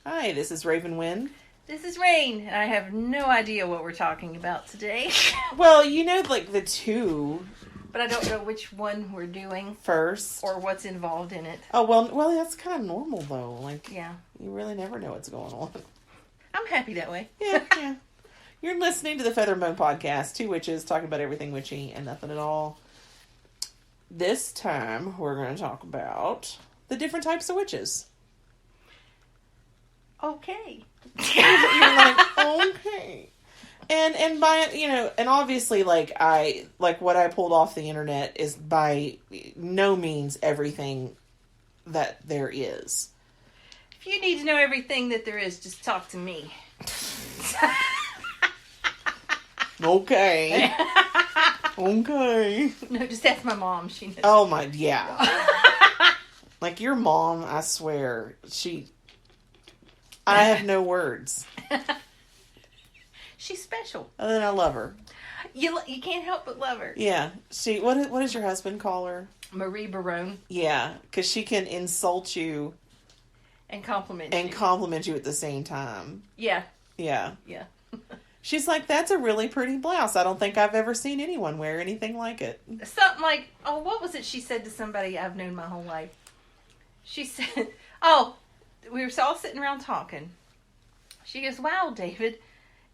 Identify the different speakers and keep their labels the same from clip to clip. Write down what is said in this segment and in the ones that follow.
Speaker 1: Hi, this is RavenWynd.
Speaker 2: This is Rain, and I have no idea what we're talking about today.
Speaker 1: Well, you know, like the two
Speaker 2: But I don't know which one we're doing
Speaker 1: first.
Speaker 2: or what's involved in it.
Speaker 1: Oh, well, that's kind of normal, though. Like,
Speaker 2: Yeah.
Speaker 1: you really never know what's going on.
Speaker 2: I'm happy that way.
Speaker 1: Yeah. You're listening to the Feather and Bone Podcast, two witches talking about everything witchy and nothing at all. This time, we're going to talk about the different types of witches.
Speaker 2: Okay.
Speaker 1: You're like, okay. And by, and obviously, what I pulled off the internet is by no means everything that there is.
Speaker 2: If you need to know everything that there is, just talk to me.
Speaker 1: Okay. Okay.
Speaker 2: No, just ask my mom. She knows.
Speaker 1: Oh my, yeah. Like your mom, I swear, I have no words.
Speaker 2: She's special.
Speaker 1: Other than I love her.
Speaker 2: You can't help but love her.
Speaker 1: Yeah. What does your husband call her?
Speaker 2: Marie Barone.
Speaker 1: Yeah, because she can insult you.
Speaker 2: And compliment
Speaker 1: you at the same time.
Speaker 2: Yeah.
Speaker 1: Yeah.
Speaker 2: Yeah.
Speaker 1: She's like, that's a really pretty blouse. I don't think I've ever seen anyone wear anything like it.
Speaker 2: Something like, what was it she said to somebody I've known my whole life? She said, we were all sitting around talking. She goes, wow, David,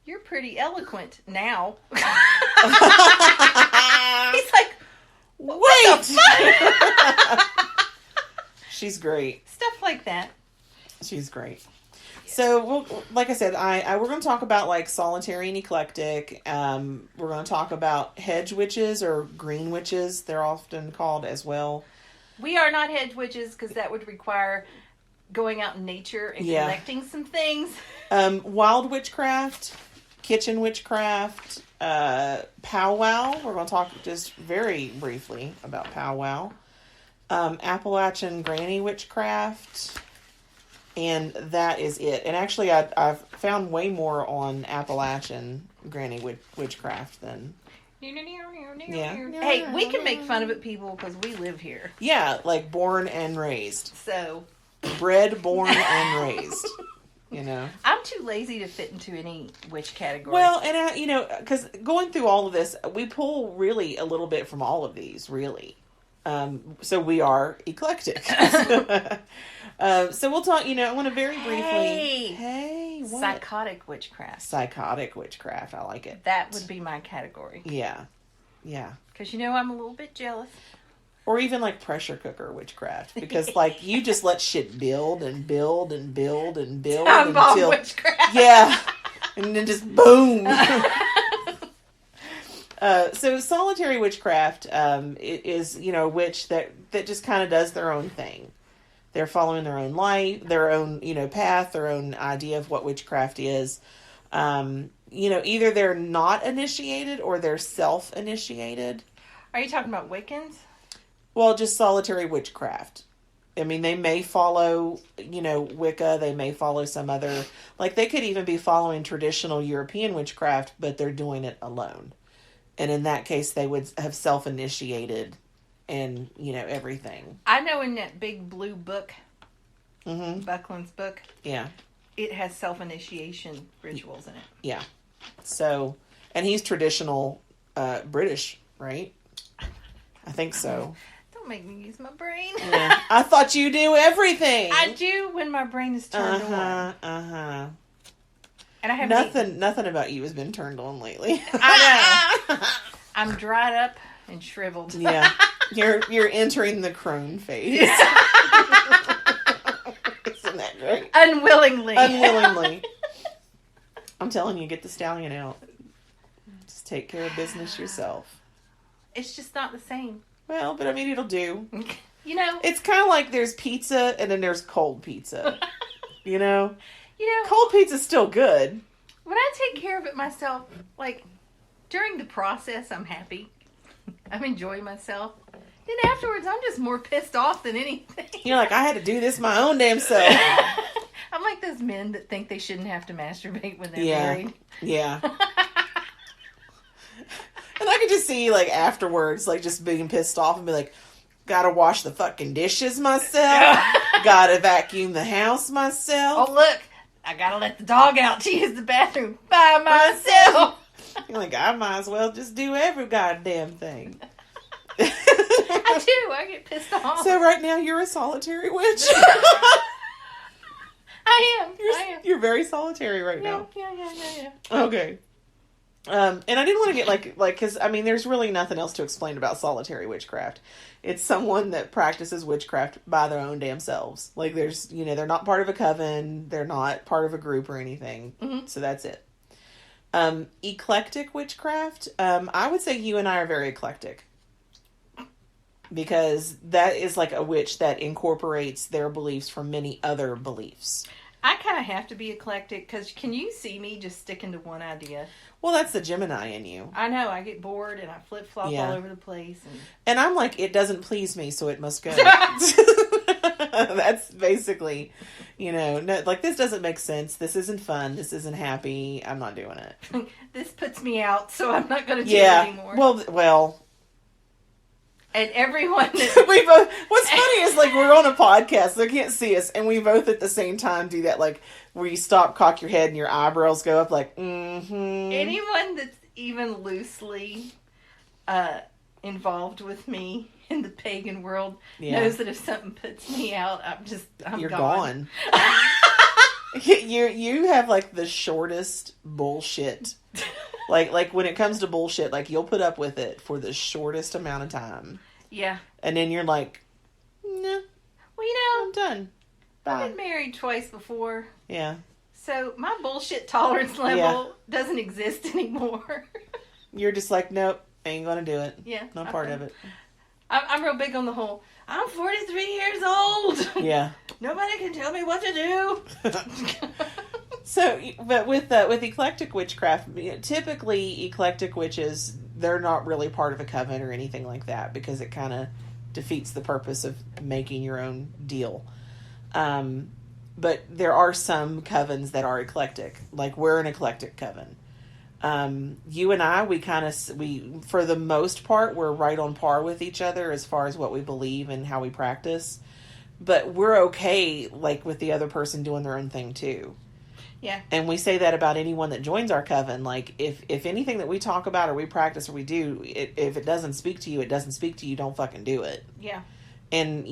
Speaker 2: you're pretty eloquent now. He's like, what the fuck?
Speaker 1: She's great.
Speaker 2: Stuff like that.
Speaker 1: She's great. So, like I said, we're going to talk about like solitary and eclectic. We're going to talk about hedge witches or green witches. They're often called as well.
Speaker 2: We are not hedge witches because that would require going out in nature and collecting some things.
Speaker 1: Wild witchcraft, kitchen witchcraft, powwow. We're going to talk just very briefly about powwow. Appalachian granny witchcraft. And that is it. And actually, I've found way more on Appalachian granny witchcraft than... Yeah.
Speaker 2: Hey, we can make fun of it, people, because we live here.
Speaker 1: Yeah, like born and raised.
Speaker 2: So.
Speaker 1: Bred, born, and raised.
Speaker 2: I'm too lazy to fit into any witch category.
Speaker 1: Well, and because going through all of this, we pull really a little bit from all of these, really. So we are eclectic. So we'll talk, I want to very briefly... Hey, what?
Speaker 2: Psychotic witchcraft.
Speaker 1: Psychotic witchcraft, I like it.
Speaker 2: That would be my category.
Speaker 1: Yeah. Yeah.
Speaker 2: Because I'm a little bit jealous.
Speaker 1: Or even like pressure cooker witchcraft. Because like you just let shit build and build and build and build until...
Speaker 2: witchcraft.
Speaker 1: Yeah. And then just boom. So solitary witchcraft is, a witch that just kind of does their own thing. They're following their own life, their own, path, their own idea of what witchcraft is. Either they're not initiated or they're self-initiated.
Speaker 2: Are you talking about Wiccans?
Speaker 1: Well, just solitary witchcraft. I mean, they may follow, Wicca. They may follow some other... Like, they could even be following traditional European witchcraft, but they're doing it alone. And in that case, they would have self-initiated and, everything.
Speaker 2: I know in that big blue book, Buckland's book,
Speaker 1: yeah,
Speaker 2: it has self-initiation rituals in it.
Speaker 1: Yeah. So, and he's traditional British, right? I think so.
Speaker 2: Don't make me use my brain.
Speaker 1: Yeah. I thought you do everything.
Speaker 2: I do when my brain is turned on. And I have
Speaker 1: nothing about you has been turned on lately.
Speaker 2: I know. I'm dried up and shriveled.
Speaker 1: Yeah. You're entering the crone phase. Isn't that great?
Speaker 2: Unwillingly.
Speaker 1: I'm telling you, get the stallion out. Just take care of business yourself.
Speaker 2: It's just not the same.
Speaker 1: Well, but I mean, it'll do.
Speaker 2: It's
Speaker 1: kind of like there's pizza and then there's cold pizza.
Speaker 2: Cold
Speaker 1: pizza's still good.
Speaker 2: When I take care of it myself, like, during the process, I'm happy. I'm enjoying myself. Then afterwards, I'm just more pissed off than anything.
Speaker 1: You're like, I had to do this my own damn self.
Speaker 2: I'm like those men that think they shouldn't have to masturbate when they're married.
Speaker 1: Yeah. And I could just see, like, afterwards, like, just being pissed off and be like, gotta wash the fucking dishes myself. Gotta vacuum the house myself.
Speaker 2: Oh, look. I gotta let the dog out to use the bathroom by myself.
Speaker 1: You're like, I might as well just do every goddamn thing.
Speaker 2: I do. I get pissed off.
Speaker 1: So right now you're a solitary witch.
Speaker 2: I am.
Speaker 1: You're very solitary right now.
Speaker 2: Yeah.
Speaker 1: Okay. And I didn't want to get like, because, I mean, there's really nothing else to explain about solitary witchcraft. It's someone that practices witchcraft by their own damn selves. Like, there's, they're not part of a coven. They're not part of a group or anything. Mm-hmm. So that's it. Eclectic witchcraft. I would say you and I are very eclectic. Because that is like a witch that incorporates their beliefs from many other beliefs.
Speaker 2: I kind of have to be eclectic because can you see me just sticking to one idea?
Speaker 1: Well, that's the Gemini in you.
Speaker 2: I know. I get bored and I flip-flop all over the place.
Speaker 1: And I'm like, it doesn't please me, so it must go. That's basically, no, like, this doesn't make sense. This isn't fun. This isn't happy. I'm not doing it.
Speaker 2: This puts me out, so I'm not going to do it anymore.
Speaker 1: Well.
Speaker 2: And everyone
Speaker 1: we both, what's funny is, like, we're on a podcast, they can't see us, and we both at the same time do that, like, where you stop, cock your head, and your eyebrows go up, like, mm-hmm.
Speaker 2: Anyone that's even loosely involved with me in the pagan world knows that if something puts me out, You're gone. You have, like, the shortest bullshit. Like when it comes to bullshit, like, you'll put up with it for the shortest amount of time. Yeah.
Speaker 1: And then you're like, nah. Well, I'm done. Bye.
Speaker 2: I've been married twice before.
Speaker 1: Yeah.
Speaker 2: So my bullshit tolerance level doesn't exist anymore.
Speaker 1: You're just like, nope, ain't gonna do it.
Speaker 2: Yeah.
Speaker 1: Not part of it.
Speaker 2: I'm real big on the whole, I'm 43 years old.
Speaker 1: Yeah.
Speaker 2: Nobody can tell me what to do.
Speaker 1: So, but with eclectic witchcraft, typically eclectic witches, they're not really part of a coven or anything like that because it kind of defeats the purpose of making your own deal. But there are some covens that are eclectic. Like, we're an eclectic coven. You and I, we for the most part, we're right on par with each other as far as what we believe and how we practice. But we're okay, like, with the other person doing their own thing too.
Speaker 2: Yeah.
Speaker 1: And we say that about anyone that joins our coven. Like, if anything that we talk about or we practice or we do, if it doesn't speak to you, it doesn't speak to you, don't fucking do it.
Speaker 2: Yeah.
Speaker 1: And,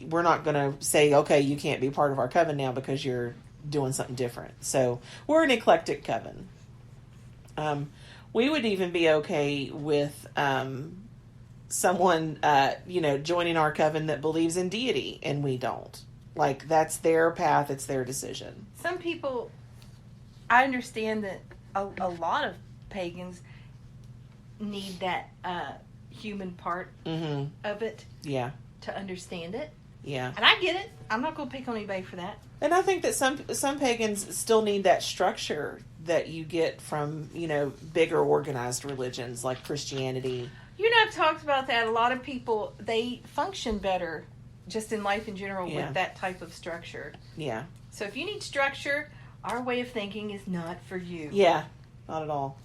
Speaker 1: we're not going to say, okay, you can't be part of our coven now because you're doing something different. So, we're an eclectic coven. We would even be okay with someone, joining our coven that believes in deity, and we don't. Like, that's their path, it's their decision.
Speaker 2: Some people, I understand that a lot of pagans need that human part of it to understand it.
Speaker 1: Yeah.
Speaker 2: And I get it. I'm not going to pick on anybody for that.
Speaker 1: And I think that some pagans still need that structure that you get from, bigger organized religions like Christianity.
Speaker 2: I've talked about that. A lot of people, they function better just in life in general with that type of structure.
Speaker 1: Yeah.
Speaker 2: So if you need structure, our way of thinking is not for you.
Speaker 1: Yeah, not at all.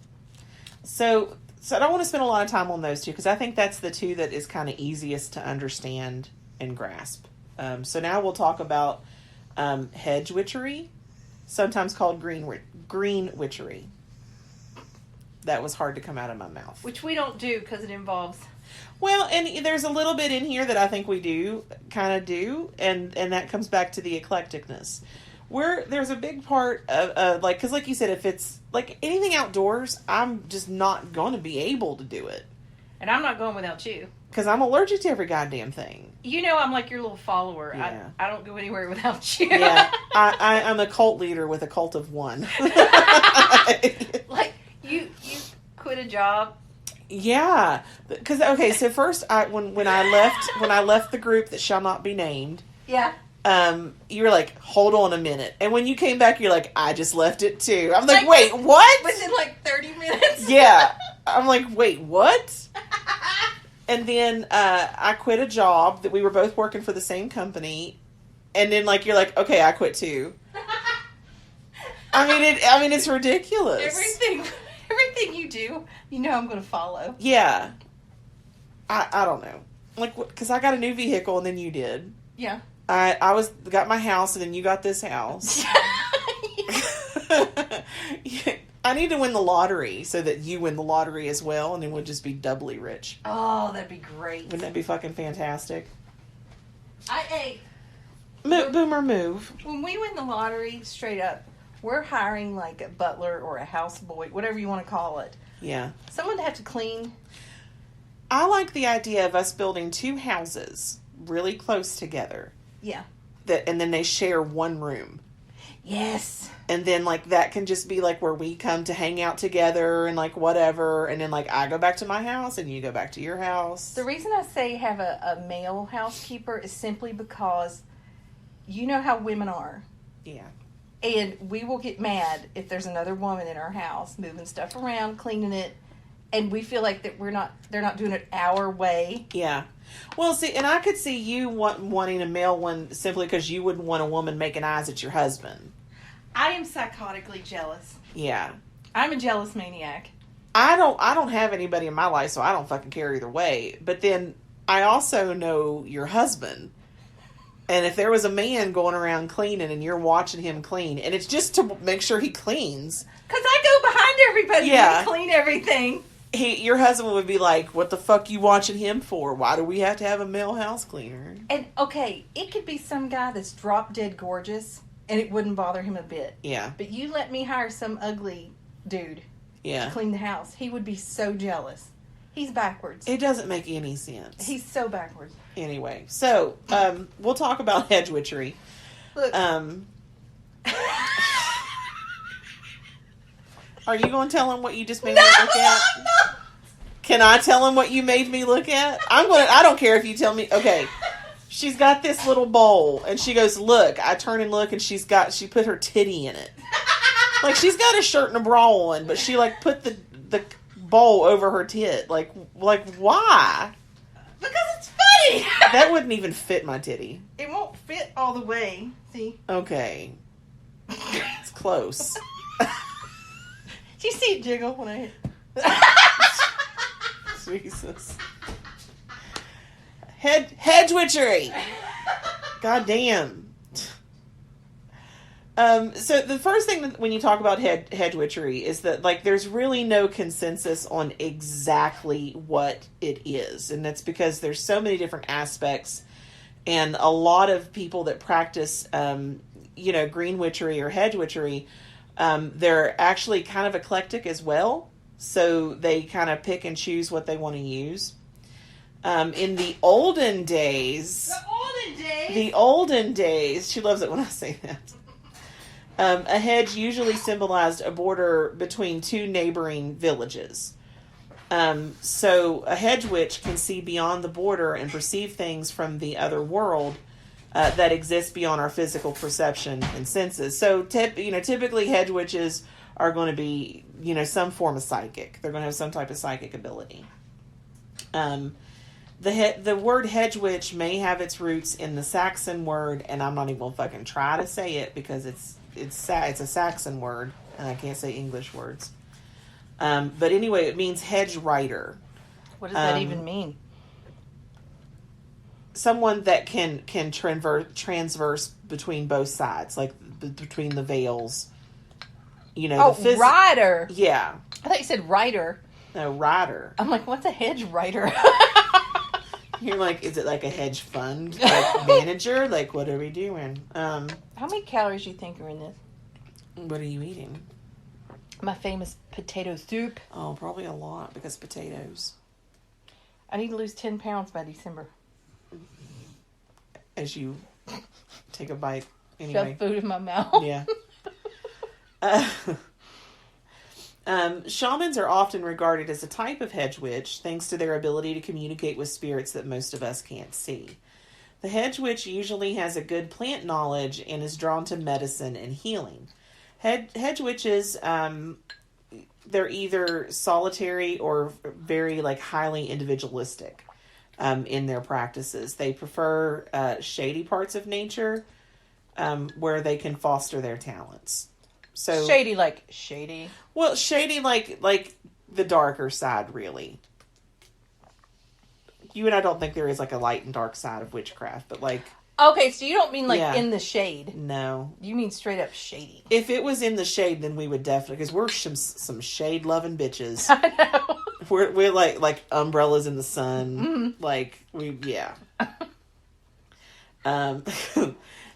Speaker 1: So I don't want to spend a lot of time on those two because I think that's the two that is kind of easiest to understand and grasp. So now we'll talk about hedge witchery, sometimes called green witchery. That was hard to come out of my mouth.
Speaker 2: Which we don't do because it involves...
Speaker 1: Well, and there's a little bit in here that I think we do, and that comes back to the eclecticness. Where there's a big part of because like you said, if it's like anything outdoors, I'm just not going to be able to do it.
Speaker 2: And I'm not going without you.
Speaker 1: Because I'm allergic to every goddamn thing.
Speaker 2: I'm like your little follower.
Speaker 1: Yeah.
Speaker 2: I don't go anywhere without you.
Speaker 1: Yeah, I'm a cult leader with a cult of one.
Speaker 2: Like, you quit a job.
Speaker 1: Yeah, because so first when I left the group that shall not be named.
Speaker 2: Yeah.
Speaker 1: You were like, hold on a minute, and when you came back, you're like, I just left it too. I'm like, wait, what?
Speaker 2: Within like 30 minutes.
Speaker 1: Yeah, I'm like, wait, what? And then I quit a job that we were both working for the same company, and then you're like, okay, I quit too. I mean, it's ridiculous.
Speaker 2: Everything you do, I'm going to follow.
Speaker 1: Yeah. I don't know. Because I got a new vehicle and then you did.
Speaker 2: Yeah.
Speaker 1: I got my house and then you got this house. I need to win the lottery so that you win the lottery as well, and then we'll just be doubly rich.
Speaker 2: Oh, that'd be great.
Speaker 1: Wouldn't that be fucking fantastic?
Speaker 2: Hey,
Speaker 1: Boomer move.
Speaker 2: when we win the lottery, straight up, we're hiring like a butler or a houseboy, whatever you want to call it.
Speaker 1: Yeah.
Speaker 2: Someone to have to clean.
Speaker 1: I like the idea of us building 2 houses really close together.
Speaker 2: Yeah.
Speaker 1: And then they share one room.
Speaker 2: Yes.
Speaker 1: And then, like, that can just be, like, where we come to hang out together and, like, whatever. And then, like, I go back to my house and you go back to your house.
Speaker 2: The reason I say have a male housekeeper is simply because you know how women are.
Speaker 1: Yeah.
Speaker 2: And we will get mad if there's another woman in our house moving stuff around, cleaning it. And we feel like that they're not doing it our way.
Speaker 1: Yeah. Well, see, and I could see you wanting a male one simply because you wouldn't want a woman making eyes at your husband.
Speaker 2: I am psychotically jealous.
Speaker 1: Yeah.
Speaker 2: I'm a jealous maniac.
Speaker 1: I don't have anybody in my life, so I don't fucking care either way. But then I also know your husband. And if there was a man going around cleaning and you're watching him clean, and it's just to make sure he cleans.
Speaker 2: Because I go behind everybody and clean everything.
Speaker 1: Your husband would be like, what the fuck you watching him for? Why do we have to have a male house cleaner?
Speaker 2: And, okay, it could be some guy that's drop dead gorgeous, and it wouldn't bother him a bit.
Speaker 1: Yeah.
Speaker 2: But you let me hire some ugly dude to clean the house. He would be so jealous. He's backwards.
Speaker 1: It doesn't make any sense.
Speaker 2: He's so backwards.
Speaker 1: Anyway, so we'll talk about hedge witchery.
Speaker 2: Look.
Speaker 1: Are you going to tell him what you just made me look at? No. Can I tell him what you made me look at? I don't care if you tell me. Okay. She's got this little bowl, and she goes, look. I turn and look, and she put her titty in it. Like, she's got a shirt and a bra on, but she, like, put the bowl over her tit. Like, why?
Speaker 2: Because it's funny.
Speaker 1: That wouldn't even fit my titty.
Speaker 2: It won't fit all the way. See?
Speaker 1: Okay. It's close.
Speaker 2: Did you see it jiggle when I hit?
Speaker 1: Jesus. Hedge witchery. God damn. So the first thing when you talk about hedge witchery is that, like, there's really no consensus on exactly what it is. And that's because there's so many different aspects, and a lot of people that practice, green witchery or hedge witchery, they're actually kind of eclectic as well. So they kind of pick and choose what they want to use. In the olden days, she loves it when I say that. A hedge usually symbolized a border between 2 neighboring villages. So a hedge witch can see beyond the border and perceive things from the other world that exist beyond our physical perception and senses. So, typically hedge witches are going to be, some form of psychic. They're going to have some type of psychic ability. The word hedge witch may have its roots in the Saxon word, and I'm not even going to fucking try to say it because it's a Saxon word, and I can't say English words. But anyway, it means hedge rider.
Speaker 2: What does that even mean?
Speaker 1: Someone that can transverse between both sides, like between the veils.
Speaker 2: Rider.
Speaker 1: Yeah.
Speaker 2: I thought you said writer.
Speaker 1: No, rider.
Speaker 2: I'm like, what's a hedge rider?
Speaker 1: You're like, is it like a hedge fund manager? Like, what are we doing?
Speaker 2: How many calories do you think are in this?
Speaker 1: What are you eating?
Speaker 2: My famous potato soup.
Speaker 1: Oh, probably a lot because potatoes.
Speaker 2: I need to lose 10 pounds by December.
Speaker 1: As you take a bite. Anyway.
Speaker 2: Shove food in my mouth.
Speaker 1: Yeah. Shamans are often regarded as a type of hedge witch, thanks to their ability to communicate with spirits that most of us can't see. The hedge witch usually has a good plant knowledge and is drawn to medicine and healing. Hedge witches, they're either solitary or very, like, highly individualistic in their practices. They prefer shady parts of nature where they can foster their talents. So
Speaker 2: shady, like shady.
Speaker 1: Well, shady like the darker side, really. You and I don't think there is like a light and dark side of witchcraft, but like
Speaker 2: Okay, so you don't mean like
Speaker 1: Yeah.
Speaker 2: in the shade.
Speaker 1: No.
Speaker 2: You mean straight up shady.
Speaker 1: If it was in the shade, then we would definitely, because we're some shade-loving bitches.
Speaker 2: I know.
Speaker 1: We're like umbrellas in the sun.
Speaker 2: Mm-hmm.
Speaker 1: Like, yeah.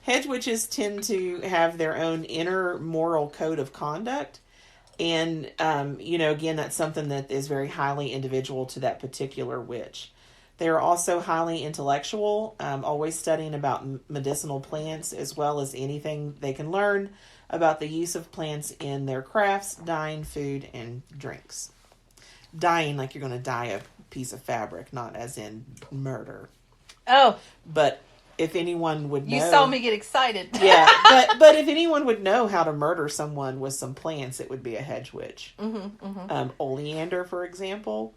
Speaker 1: Hedge witches tend to have their own inner moral code of conduct. And, again, that's something that is very highly individual to that particular witch. They are also highly intellectual, always studying about medicinal plants, as well as anything they can learn about the use of plants in their crafts, dyeing, food, and drinks. Dyeing, like you're going to dye a piece of fabric, not as in murder.
Speaker 2: Oh.
Speaker 1: But if anyone would know...
Speaker 2: You saw me get excited.
Speaker 1: Yeah, but if anyone would know how to murder someone with some plants, it would be a hedge witch.
Speaker 2: Mm-hmm, mm-hmm.
Speaker 1: Oleander, for example.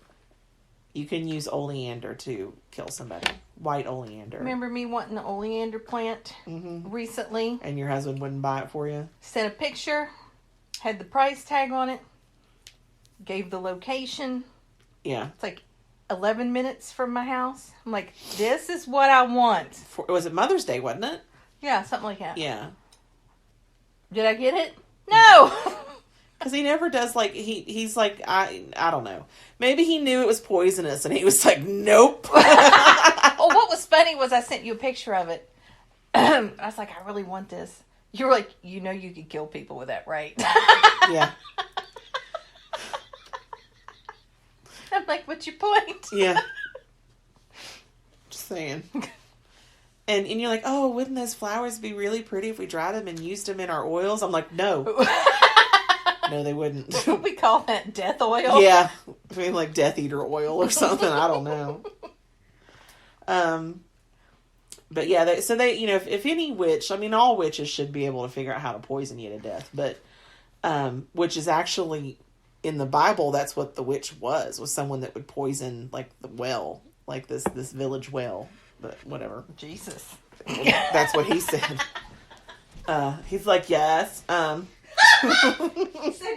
Speaker 1: You can use oleander to kill somebody. White oleander.
Speaker 2: Remember me wanting the oleander plant recently?
Speaker 1: And your husband wouldn't buy it for you?
Speaker 2: Sent a picture. Had the price tag on it. Gave the location.
Speaker 1: Yeah.
Speaker 2: It's like 11 minutes from my house. I'm like, this is what I want.
Speaker 1: Was it Mother's Day, wasn't it?
Speaker 2: Yeah, something like that.
Speaker 1: Yeah.
Speaker 2: Did I get it? No!
Speaker 1: Because he never does, like, he's like, I don't know. Maybe he knew it was poisonous and he was like, nope.
Speaker 2: Oh, what was funny was I sent you a picture of it. I was like, I really want this. You were like, you could kill people with that, right?
Speaker 1: Yeah.
Speaker 2: I'm like, what's your point?
Speaker 1: Yeah. Just saying. And you're like, oh, wouldn't those flowers be really pretty if we dried them and used them in our oils? I'm like, no. No, they wouldn't.
Speaker 2: What would we call that? Death oil?
Speaker 1: Yeah. I mean, like Death Eater oil or something. I don't know. But yeah, so they, if any witch, I mean, all witches should be able to figure out how to poison you to death. But, which is actually, in the Bible, that's what the witch was someone that would poison, like, the well, like this village well. But whatever.
Speaker 2: Jesus.
Speaker 1: That's what he said. He's like, yes.
Speaker 2: So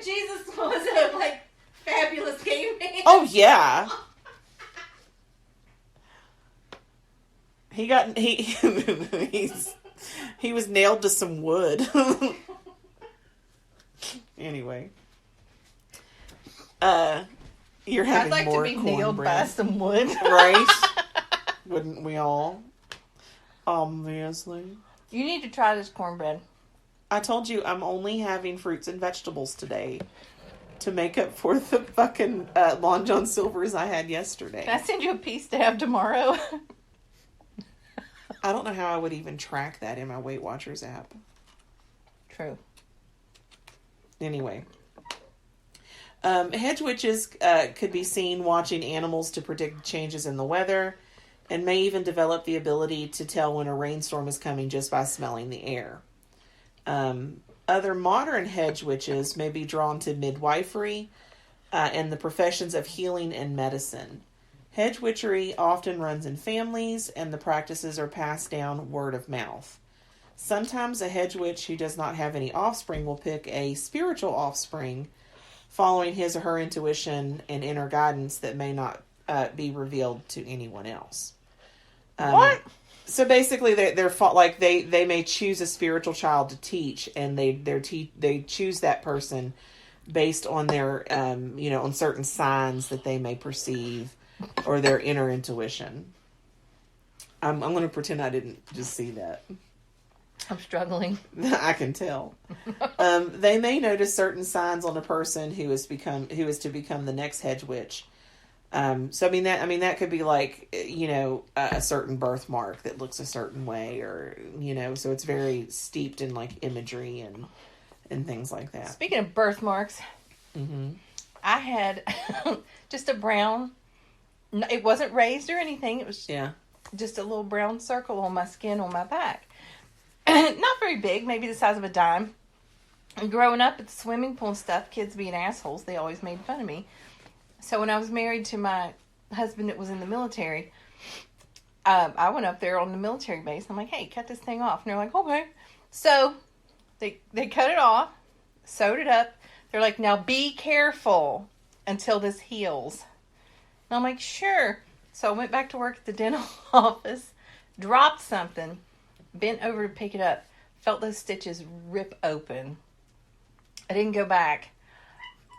Speaker 2: Jesus was a, like, fabulous caveman?
Speaker 1: Oh, yeah. He was nailed to some wood. Anyway. You're having
Speaker 2: I'd like
Speaker 1: more
Speaker 2: to be nailed
Speaker 1: cornbread.
Speaker 2: by some wood.
Speaker 1: Right? Wouldn't we all? Obviously.
Speaker 2: You need to try this cornbread.
Speaker 1: I told you I'm only having fruits and vegetables today to make up for the fucking Long John Silvers I had yesterday.
Speaker 2: Can I send you a piece to have tomorrow?
Speaker 1: I don't know how I would even track that in my Weight Watchers app.
Speaker 2: True.
Speaker 1: Anyway. Hedge witches could be seen watching animals to predict changes in the weather, and may even develop the ability to tell when a rainstorm is coming just by smelling the air. Other modern hedge witches may be drawn to midwifery and the professions of healing and medicine. Hedge witchery often runs in families, and the practices are passed down word of mouth. Sometimes a hedge witch who does not have any offspring will pick a spiritual offspring, following his or her intuition and inner guidance that may not be revealed to anyone else.
Speaker 2: What?
Speaker 1: So basically, they're like they may choose a spiritual child to teach, and they choose that person based on their on certain signs that they may perceive or their inner intuition. I'm going to pretend I didn't just see that.
Speaker 2: I'm struggling.
Speaker 1: I can tell. They may notice certain signs on a person who is to become the next hedge witch. So that could be like, a certain birthmark that looks a certain way, or, so it's very steeped in like imagery and things like that.
Speaker 2: Speaking of birthmarks, I had just a brown, it wasn't raised or anything. It was just a little brown circle on my skin on my back. Not very big, maybe the size of a dime. And growing up at the swimming pool and stuff, kids being assholes, they always made fun of me. So when I was married to my husband that was in the military, I went up there on the military base. And I'm like, hey, cut this thing off. And they're like, okay. So they cut it off, sewed it up. They're like, now be careful until this heals. And I'm like, sure. So I went back to work at the dental office, dropped something, bent over to pick it up, felt those stitches rip open. I didn't go back.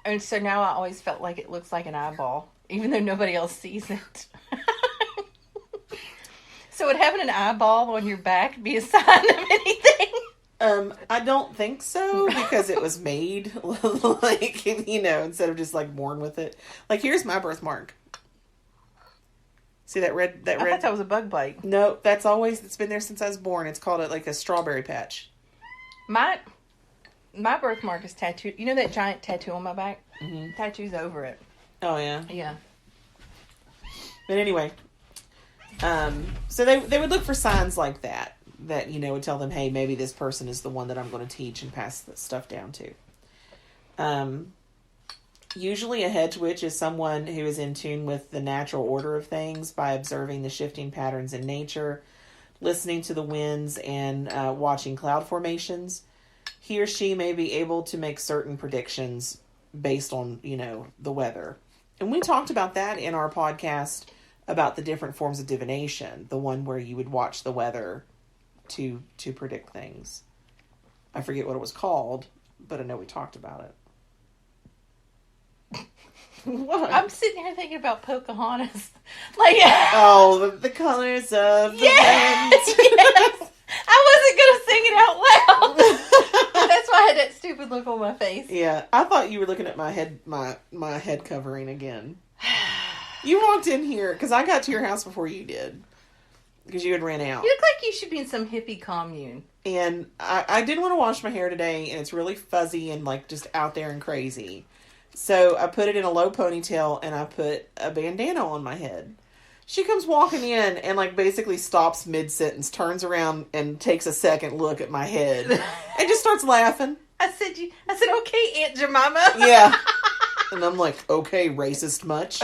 Speaker 2: And so now I always felt like it looks like an eyeball, even though nobody else sees it. So would having an eyeball on your back be a sign of anything?
Speaker 1: I don't think so, because it was made, like, instead of just, like, born with it. Like, here's my birthmark. See that red?
Speaker 2: I thought that was a bug bite.
Speaker 1: No, it's been there since I was born. It's called a strawberry patch.
Speaker 2: My birthmark is tattooed. You know that giant tattoo on my back?
Speaker 1: Mm-hmm.
Speaker 2: Tattoo's over it.
Speaker 1: Oh, yeah?
Speaker 2: Yeah.
Speaker 1: But anyway, so they would look for signs like that would tell them, hey, maybe this person is the one that I'm going to teach and pass the stuff down to. Usually a hedge witch is someone who is in tune with the natural order of things by observing the shifting patterns in nature, listening to the winds, and watching cloud formations. He or she may be able to make certain predictions based on, the weather. And we talked about that in our podcast about the different forms of divination, the one where you would watch the weather to predict things. I forget what it was called, but I know we talked about it. What?
Speaker 2: I'm sitting here thinking about Pocahontas.
Speaker 1: The colors of the wind.
Speaker 2: Yes. I wasn't going to sing it out loud. That's why I had that stupid look on my face.
Speaker 1: Yeah, I thought you were looking at my head, my head covering again. You walked in here, because I got to your house before you did. Because you had ran out.
Speaker 2: You look like you should be in some hippie commune.
Speaker 1: And I didn't want to wash my hair today, and it's really fuzzy and, just out there and crazy. So I put it in a low ponytail, and I put a bandana on my head. She comes walking in and, basically stops mid-sentence, turns around, and takes a second look at my head. And just starts laughing.
Speaker 2: I said, okay, Aunt Jemima.
Speaker 1: Yeah. And I'm like, okay, racist much?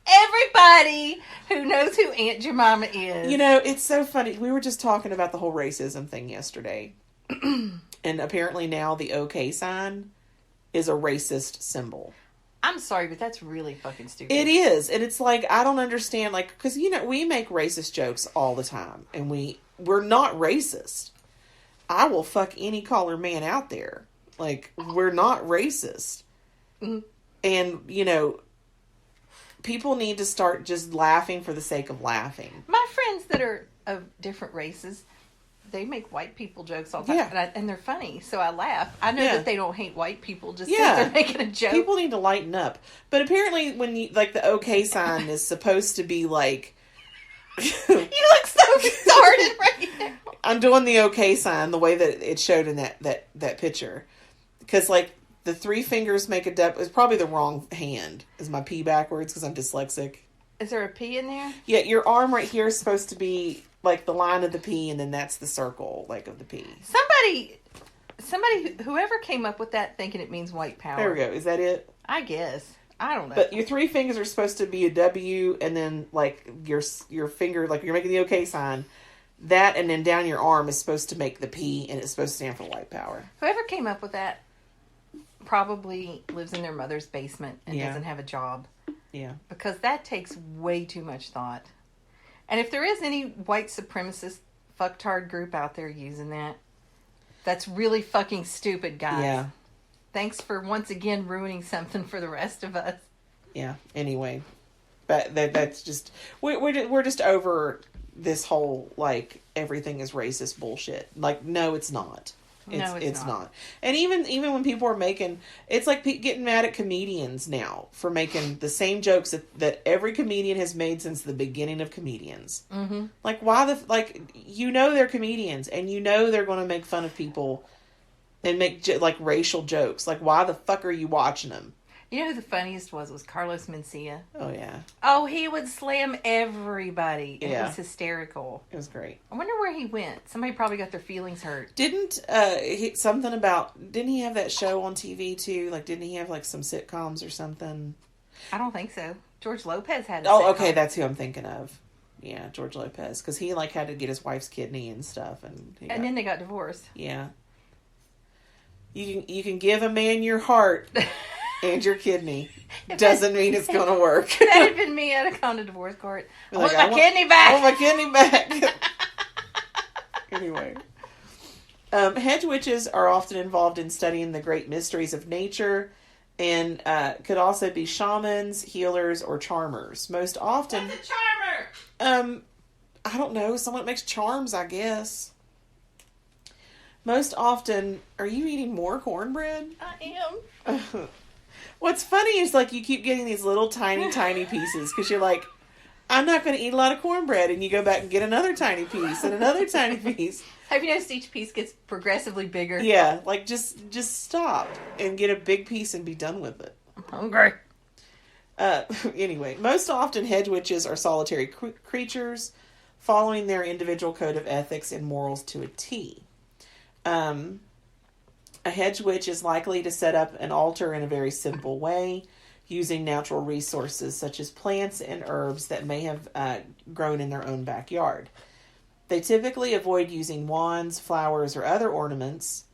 Speaker 2: Everybody who knows who Aunt Jemima is.
Speaker 1: It's so funny. We were just talking about the whole racism thing yesterday. And apparently now the okay sign is a racist symbol.
Speaker 2: I'm sorry, but that's really fucking stupid.
Speaker 1: It is. And it's I don't understand, because, we make racist jokes all the time. And we're not racist. I will fuck any color man out there. We're not racist.
Speaker 2: Mm-hmm.
Speaker 1: And, people need to start just laughing for the sake of laughing.
Speaker 2: My friends that are of different races, they make white people jokes all the time.
Speaker 1: Yeah.
Speaker 2: And they're funny, so I laugh. I know that they don't hate white people just
Speaker 1: Yeah.
Speaker 2: because they're making a joke.
Speaker 1: People need to lighten up. But apparently when you, the okay sign is supposed to be
Speaker 2: You look so retarded right now.
Speaker 1: I'm doing the okay sign the way that it showed in that picture. Because, the three fingers make a it's probably the wrong hand. Is my P backwards because I'm dyslexic?
Speaker 2: Is there a P in there?
Speaker 1: Yeah, your arm right here is supposed to be, the line of the P, and then that's the circle, of the P.
Speaker 2: Somebody, whoever came up with that thinking it means white power.
Speaker 1: There we go. Is that it?
Speaker 2: I guess. I don't know.
Speaker 1: But your three fingers are supposed to be a W, and then, your finger, you're making the okay sign. That, and then down your arm is supposed to make the P, and it's supposed to stand for white power.
Speaker 2: Whoever came up with that probably lives in their mother's basement and
Speaker 1: Yeah.
Speaker 2: doesn't have a job.
Speaker 1: Yeah.
Speaker 2: Because that takes way too much thought. And if there is any white supremacist fucktard group out there using that, that's really fucking stupid, guys.
Speaker 1: Yeah.
Speaker 2: Thanks for once again ruining something for the rest of us.
Speaker 1: Yeah. Anyway, but that's just we're just over this whole everything is racist bullshit. No, it's not. It's not. And even when people are making, it's getting mad at comedians now for making the same jokes that every comedian has made since the beginning of comedians.
Speaker 2: Mm-hmm.
Speaker 1: Why they're comedians and they're going to make fun of people and make racial jokes. Why the fuck are you watching them?
Speaker 2: You know who the funniest was Carlos Mencia.
Speaker 1: Oh, yeah.
Speaker 2: Oh, he would slam everybody. It
Speaker 1: Yeah.
Speaker 2: was hysterical.
Speaker 1: It was great.
Speaker 2: I wonder where he went. Somebody probably got their feelings hurt.
Speaker 1: Didn't he have that show on TV too? Didn't he have some sitcoms or something?
Speaker 2: I don't think so. George Lopez had a
Speaker 1: Oh,
Speaker 2: sitcom.
Speaker 1: okay, that's who I'm thinking of. Yeah, George Lopez, because he had to get his wife's kidney and stuff, and
Speaker 2: then they got divorced.
Speaker 1: Yeah. You can give a man your heart and your kidney. Doesn't mean it's gonna work.
Speaker 2: That had been me. I'd have gone to divorce court. I want my kidney back.
Speaker 1: I want my kidney back. Anyway. Hedge witches are often involved in studying the great mysteries of nature and could also be shamans, healers, or charmers. Most often...
Speaker 2: What's a charmer?
Speaker 1: I don't know. Someone that makes charms, I guess. Most often... Are you eating more cornbread?
Speaker 2: I am.
Speaker 1: What's funny is, like, you keep getting these little tiny pieces because you're like, I'm not going to eat a lot of cornbread, and you go back and get another tiny piece and another tiny piece.
Speaker 2: Have you noticed each piece gets progressively bigger?
Speaker 1: Yeah, like, just stop and get a big piece and be done with it.
Speaker 2: I'm hungry.
Speaker 1: Anyway, most often hedge witches are solitary creatures following their individual code of ethics and morals to a T. A hedge witch is likely to set up an altar in a very simple way, using natural resources such as plants and herbs that may have grown in their own backyard. They typically avoid using wands, flowers, or other ornaments.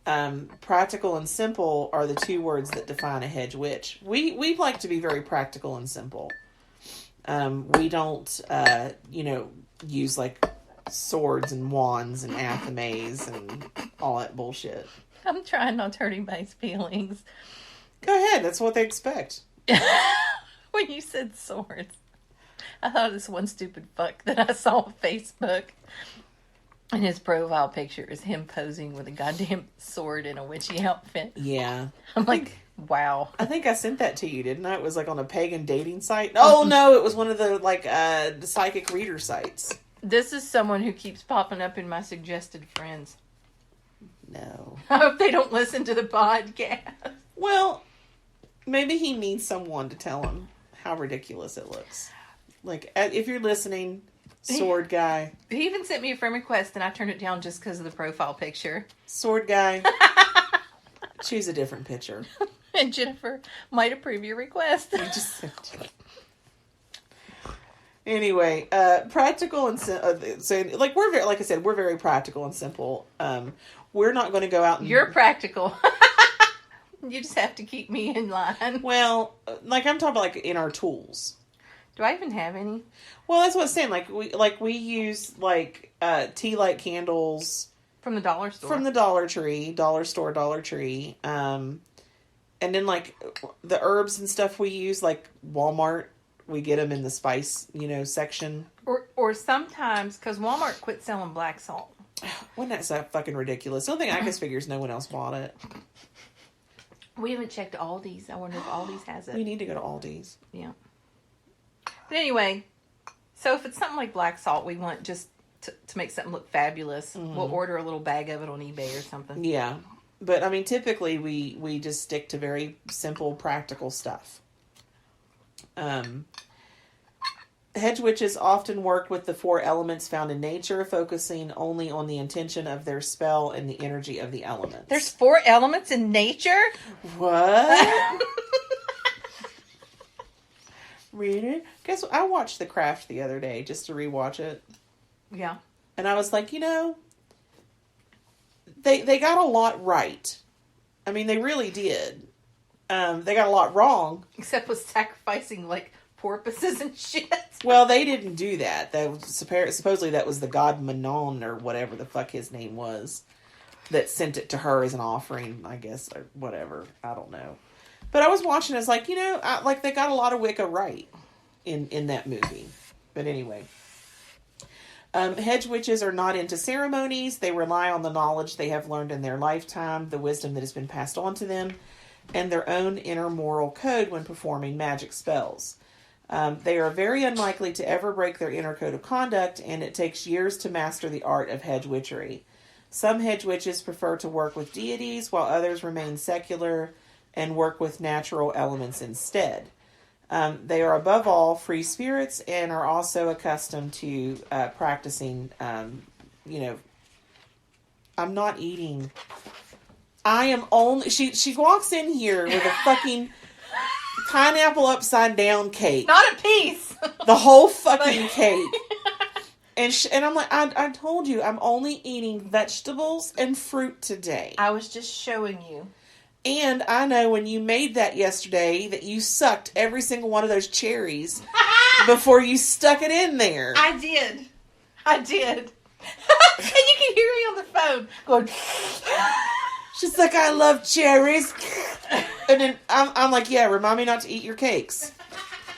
Speaker 1: Practical and simple are the two words that define a hedge witch. We like to be very practical and simple. We don't, use like swords and wands and athames and all that bullshit.
Speaker 2: I'm trying not to hurt anybody's feelings.
Speaker 1: Go ahead. That's what they expect.
Speaker 2: When you said swords, I thought of this one stupid fuck that I saw on Facebook. And his profile picture is him posing with a goddamn sword in a witchy outfit.
Speaker 1: Yeah.
Speaker 2: I'm like, wow.
Speaker 1: I think I sent that to you, didn't I? It was like on a pagan dating site. Oh, no. It was one of the the psychic reader sites.
Speaker 2: This is someone who keeps popping up in my suggested friends.
Speaker 1: No.
Speaker 2: I hope they don't listen to the podcast.
Speaker 1: Well, maybe he needs someone to tell him how ridiculous it looks. Like, if you're listening, sword guy.
Speaker 2: He even sent me a friend request, and I turned it down just because of the profile picture.
Speaker 1: Sword guy. Choose a different picture.
Speaker 2: And Jennifer might approve your request.
Speaker 1: You just sent it. Anyway, practical and so like we're very, like I said, we're very practical and simple. We're not going to go out and...
Speaker 2: You're practical. You just have to keep me in line.
Speaker 1: Well, like I'm talking about like in our tools.
Speaker 2: Do I even have any?
Speaker 1: Well, that's what I'm saying. We use tea light candles
Speaker 2: from the dollar store.
Speaker 1: From the Dollar Tree, Dollar Store, Dollar Tree. And then like the herbs and stuff we use, like Walmart, we get them in the spice, section.
Speaker 2: Or sometimes because Walmart quit selling black salt.
Speaker 1: Wasn't that so fucking ridiculous? The only thing I just figure is no one else bought it.
Speaker 2: We haven't checked Aldi's. I wonder if Aldi's has it.
Speaker 1: We need to go to Aldi's.
Speaker 2: Yeah. But anyway, so if it's something like black salt we want just to make something look fabulous, we'll order a little bag of it on eBay or something.
Speaker 1: Yeah. But, I mean, typically we just stick to very simple, practical stuff. Hedge witches often work with the 4 elements found in nature, focusing only on the intention of their spell and the energy of the elements.
Speaker 2: There's 4 elements in nature?
Speaker 1: What? Really? Guess what? I watched The Craft the other day just to rewatch it.
Speaker 2: Yeah.
Speaker 1: And I was like, they got a lot right. I mean, they really did. They got a lot wrong.
Speaker 2: Except with sacrificing, porpoises and shit.
Speaker 1: Well, they didn't do that. Supposedly that was the god Manon or whatever the fuck his name was that sent it to her as an offering, I guess, or whatever. I don't know. But I was watching, I was like, they got a lot of Wicca right in that movie. But anyway. Hedge witches are not into ceremonies. They rely on the knowledge they have learned in their lifetime, the wisdom that has been passed on to them, and their own inner moral code when performing magic spells. They are very unlikely to ever break their inner code of conduct, and it takes years to master the art of hedge witchery. Some hedge witches prefer to work with deities, while others remain secular and work with natural elements instead. They are above all free spirits and are also accustomed to practicing, I'm not eating. I am only... She walks in here with a fucking pineapple upside down cake.
Speaker 2: Not a piece.
Speaker 1: The whole fucking cake. And I'm like, I told you, I'm only eating vegetables and fruit today.
Speaker 2: I was just showing you.
Speaker 1: And I know when you made that yesterday that you sucked every single one of those cherries before you stuck it in there.
Speaker 2: I did. And you can hear me on the phone going.
Speaker 1: She's like, I love cherries. And then I'm like, yeah, remind me not to eat your cakes.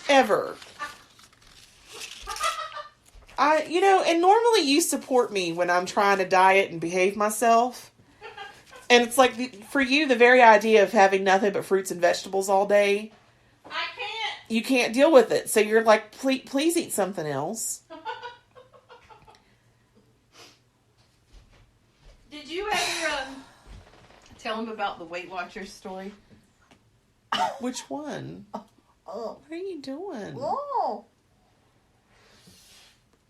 Speaker 1: Ever. And normally you support me when I'm trying to diet and behave myself. And it's like, for you, the very idea of having nothing but fruits and vegetables all day.
Speaker 2: I can't.
Speaker 1: You can't deal with it. So you're like, please eat something else.
Speaker 2: Did you ever tell him about the Weight Watchers story?
Speaker 1: Which one?
Speaker 2: Oh.
Speaker 1: What are you doing?
Speaker 2: Oh.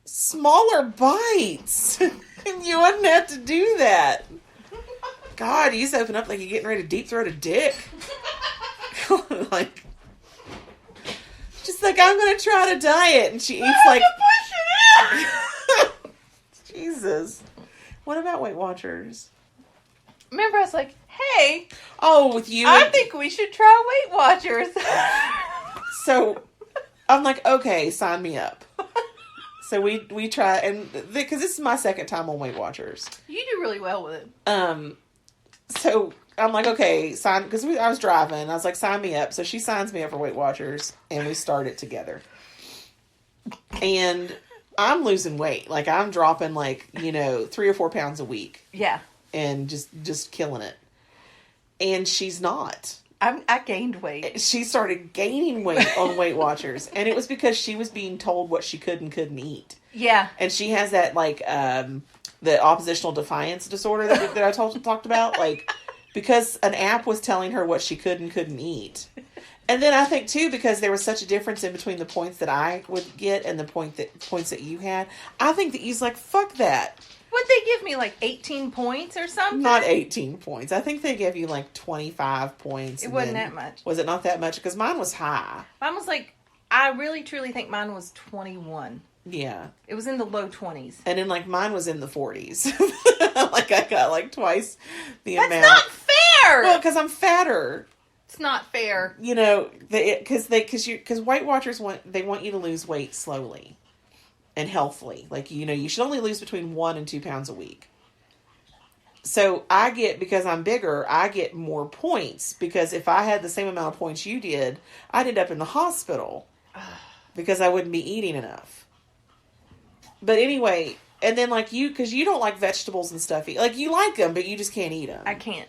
Speaker 1: Smaller bites. You wouldn't have to do that. God, you used to open up like you're getting ready to deep throat a dick. Like, just like, I'm going to try to diet. And she eats like... Jesus. What about Weight Watchers?
Speaker 2: Remember, I was like, hey.
Speaker 1: Oh, with you.
Speaker 2: I think we should try Weight Watchers.
Speaker 1: So, I'm like, okay, sign me up. So we try, and because this is my second time on Weight Watchers.
Speaker 2: You do really well with it.
Speaker 1: So I'm like, okay, sign, because I was driving, and I was like, sign me up. So she signs me up for Weight Watchers, and we start it together. And I'm losing weight. Like, I'm dropping 3 or 4 pounds a week.
Speaker 2: Yeah.
Speaker 1: And just killing it. And she's not.
Speaker 2: I gained weight.
Speaker 1: She started gaining weight on Weight Watchers. And it was because she was being told what she could and couldn't eat.
Speaker 2: Yeah.
Speaker 1: And she has that, the oppositional defiance disorder that I talked about. Like, because an app was telling her what she could and couldn't eat. And then I think, too, because there was such a difference in between the points that I would get and the points that you had, I think that he's like, fuck that.
Speaker 2: Would they give me 18 points or something?
Speaker 1: Not 18 points. I think they gave you 25 points.
Speaker 2: It wasn't that much.
Speaker 1: Was it not that much? Because mine was high.
Speaker 2: Mine was I really truly think mine was 21.
Speaker 1: Yeah.
Speaker 2: It was in the low 20s.
Speaker 1: And then mine was in the 40s. I got twice the amount.
Speaker 2: That's not fair!
Speaker 1: Well, because I'm fatter.
Speaker 2: It's not fair.
Speaker 1: Because Weight Watchers want you to lose weight slowly. And healthily. You should only lose between 1 and 2 pounds a week. So because I'm bigger, I get more points. Because if I had the same amount of points you did, I'd end up in the hospital. Because I wouldn't be eating enough. But anyway, and then because you don't like vegetables and stuff. You like them, but you just can't eat them.
Speaker 2: I can't.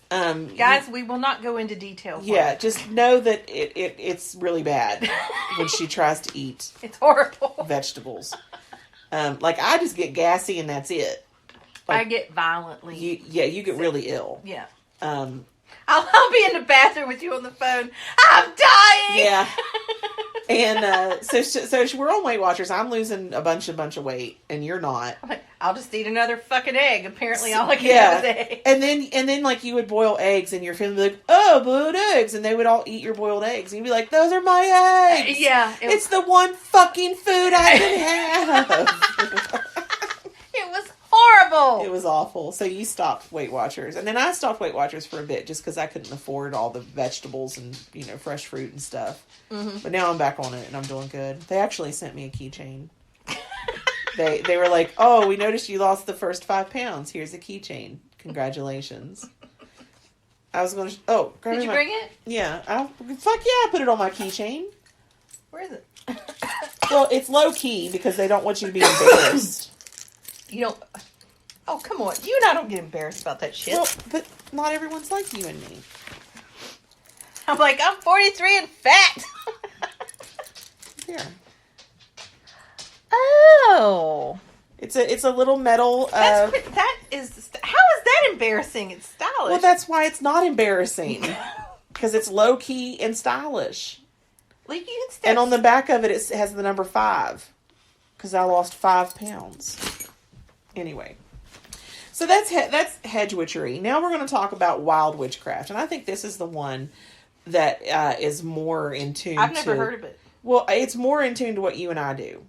Speaker 2: Guys, we will not go into detail.
Speaker 1: Yeah, just know that it's really bad when she tries to eat.
Speaker 2: It's horrible.
Speaker 1: Vegetables. I just get gassy and that's it.
Speaker 2: I get violently.
Speaker 1: You get sick. Really ill.
Speaker 2: Yeah.
Speaker 1: I'll
Speaker 2: be in the bathroom with you on the phone. I'm dying.
Speaker 1: Yeah. And so we're on Weight Watchers. I'm losing a bunch of weight, and you're not.
Speaker 2: I'll just eat another fucking egg. Apparently, all I can have is egg.
Speaker 1: And then you would boil eggs, and your family would be like, "Oh, boiled eggs," and they would all eat your boiled eggs, and you'd be like, "Those are my eggs."
Speaker 2: Yeah,
Speaker 1: it's the one fucking food I can have.
Speaker 2: It was horrible.
Speaker 1: It was awful. So you stopped Weight Watchers, and then I stopped Weight Watchers for a bit just because I couldn't afford all the vegetables and fresh fruit and stuff. Mm-hmm. But now I'm back on it and I'm doing good. They actually sent me a keychain. They were like, "Oh, we noticed you lost the first 5 pounds. Here's a keychain. Congratulations." I was going to. Oh,
Speaker 2: did you bring it?
Speaker 1: Yeah. Fuck yeah! I put it on my keychain.
Speaker 2: Where is it?
Speaker 1: Well, it's low key because they don't want you to be embarrassed.
Speaker 2: You don't. Oh, come on. You and I don't get embarrassed about that shit.
Speaker 1: Well, but not everyone's like you and me.
Speaker 2: I'm 43 and fat.
Speaker 1: Yeah.
Speaker 2: Oh.
Speaker 1: It's a little metal.
Speaker 2: How is that embarrassing? It's stylish.
Speaker 1: Well, that's why it's not embarrassing. Because it's low key and stylish. And on the back of it, it has the number 5. Because I lost 5 pounds. Anyway. So that's hedge witchery. Now we're going to talk about wild witchcraft. And I think this is the one that is more in tune
Speaker 2: I've never heard of it.
Speaker 1: Well, it's more in tune to what you and I do.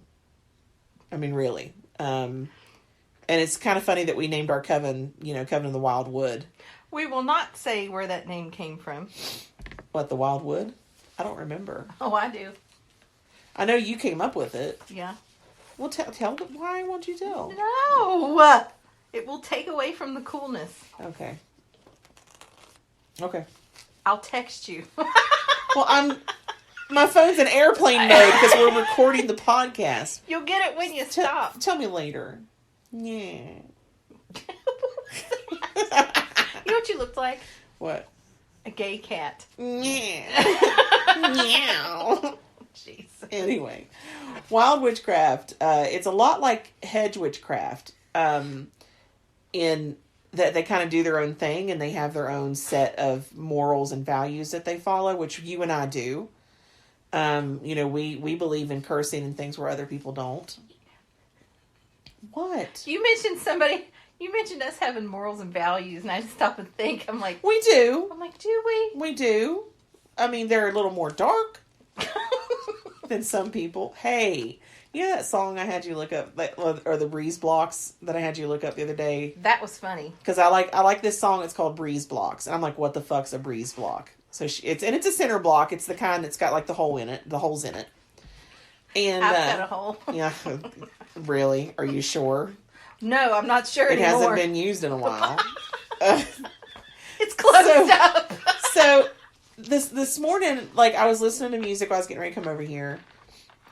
Speaker 1: I mean, really. And it's kind of funny that we named our coven, Coven of the Wild Wood.
Speaker 2: We will not say where that name came from.
Speaker 1: What, the Wild Wood? I don't remember.
Speaker 2: Oh, I do.
Speaker 1: I know you came up with it.
Speaker 2: Yeah.
Speaker 1: Well, tell why won't you tell?
Speaker 2: No. It will take away from the coolness.
Speaker 1: Okay. Okay.
Speaker 2: I'll text you.
Speaker 1: Well, my phone's in airplane mode because we're recording the podcast.
Speaker 2: You'll get it when you stop.
Speaker 1: Tell me later. Yeah.
Speaker 2: You know what you looked like?
Speaker 1: What?
Speaker 2: A gay cat.
Speaker 1: Yeah. Meow.
Speaker 2: Jeez.
Speaker 1: Anyway, wild witchcraft. It's a lot like hedge witchcraft. In that they kind of do their own thing and they have their own set of morals and values that they follow, which you and I do. We believe in cursing and things where other people don't. What?
Speaker 2: You mentioned us having morals and values, and I just stop and think. I'm like,
Speaker 1: we do.
Speaker 2: I'm like, do we?
Speaker 1: We do. I mean, they're a little more dark than some people. Hey, you know that song I had you look up, or the breeze blocks that I had you look up the other day?
Speaker 2: That was funny.
Speaker 1: Because I like this song. It's called Breeze Blocks, and I'm like, what the fuck's a breeze block? So it's a center block. It's the kind that's got like the holes in it. And
Speaker 2: I've got a hole.
Speaker 1: Yeah, really? Are you sure?
Speaker 2: No, I'm not sure
Speaker 1: It
Speaker 2: anymore.
Speaker 1: hasn't been used in a while.
Speaker 2: It's closed up.
Speaker 1: So this morning, like I was listening to music while I was getting ready to come over here,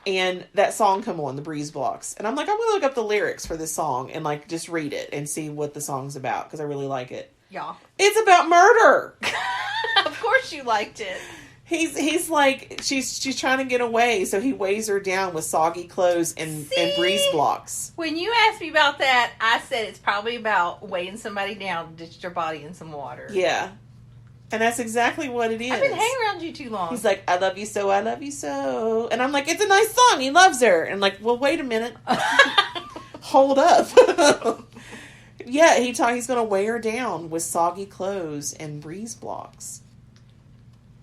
Speaker 1: and that song come on, the Breeze Blocks, and I'm like, I'm gonna look up the lyrics for this song and like just read it and see what the song's about because I really like it.
Speaker 2: Yeah.
Speaker 1: It's about murder.
Speaker 2: Of course you liked it.
Speaker 1: He's like she's trying to get away, so he weighs her down with soggy clothes and breeze blocks.
Speaker 2: When you asked me about that, I said it's probably about weighing somebody down, ditched their body in some water.
Speaker 1: Yeah. And that's exactly what it is.
Speaker 2: I've been hanging around you too long.
Speaker 1: He's like, I love you so, I love you so. And I'm like, it's a nice song. He loves her. And like, well, wait a minute. Hold up. Yeah, he's going to weigh her down with soggy clothes and breeze blocks.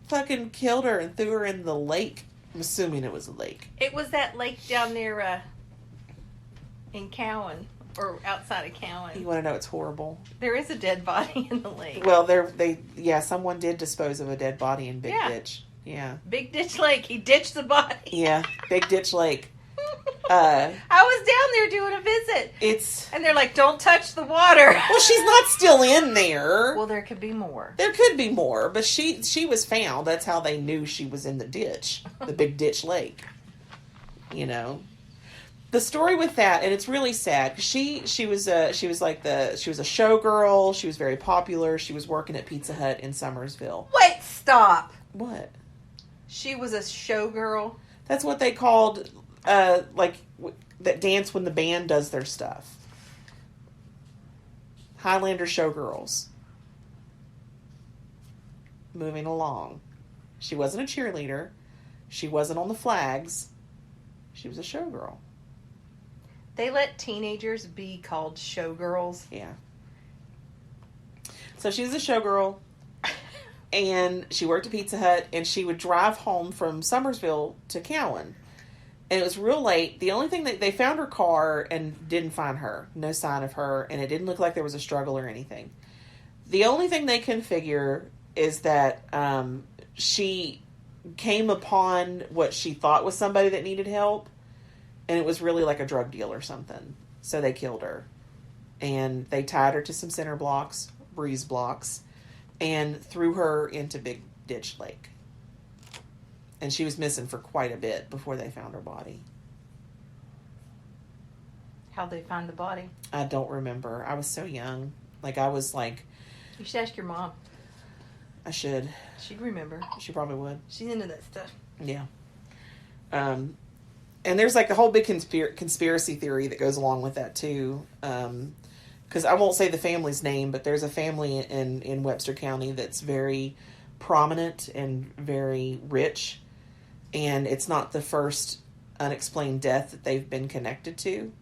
Speaker 1: Fucking killed her and threw her in the lake. I'm assuming it was a lake.
Speaker 2: It was that lake down there in Cowan, or outside of Cowan.
Speaker 1: You want to know it's horrible?
Speaker 2: There is a dead body in the lake.
Speaker 1: Well, someone did dispose of a dead body in Big Ditch. Yeah.
Speaker 2: Big Ditch Lake. He ditched the body.
Speaker 1: Yeah, Big Ditch Lake.
Speaker 2: I was down there doing a visit. And they're like, don't touch the water.
Speaker 1: Well, she's not still in there.
Speaker 2: Well, there could be more.
Speaker 1: There could be more, but she was found. That's how they knew she was in the ditch, the Big Ditch Lake. You know, the story with that, and it's really sad. She was a showgirl. She was very popular. She was working at Pizza Hut in Summersville.
Speaker 2: Wait, stop.
Speaker 1: What?
Speaker 2: She was a showgirl.
Speaker 1: That's what they called. That dance when the band does their stuff. Highlander showgirls. Moving along. She wasn't a cheerleader. She wasn't on the flags. She was a showgirl.
Speaker 2: They let teenagers be called showgirls.
Speaker 1: Yeah. So she was a showgirl. And she worked at Pizza Hut. And she would drive home from Summersville to Cowan. And it was real late. The only thing that they found her car and didn't find her. No sign of her. And it didn't look like there was a struggle or anything. The only thing they can figure is that she came upon what she thought was somebody that needed help. And it was really like a drug deal or something. So they killed her. And they tied her to some center blocks, breeze blocks, and threw her into Big Ditch Lake. And she was missing for quite a bit before they found her body.
Speaker 2: How'd they find the body?
Speaker 1: I don't remember. I was so young. I was like...
Speaker 2: You should ask your mom.
Speaker 1: I should.
Speaker 2: She'd remember.
Speaker 1: She probably would.
Speaker 2: She's into that stuff.
Speaker 1: Yeah. And there's the whole big conspiracy theory that goes along with that too. Because I won't say the family's name, but there's a family in Webster County that's very prominent and very rich. And it's not the first unexplained death that they've been connected to.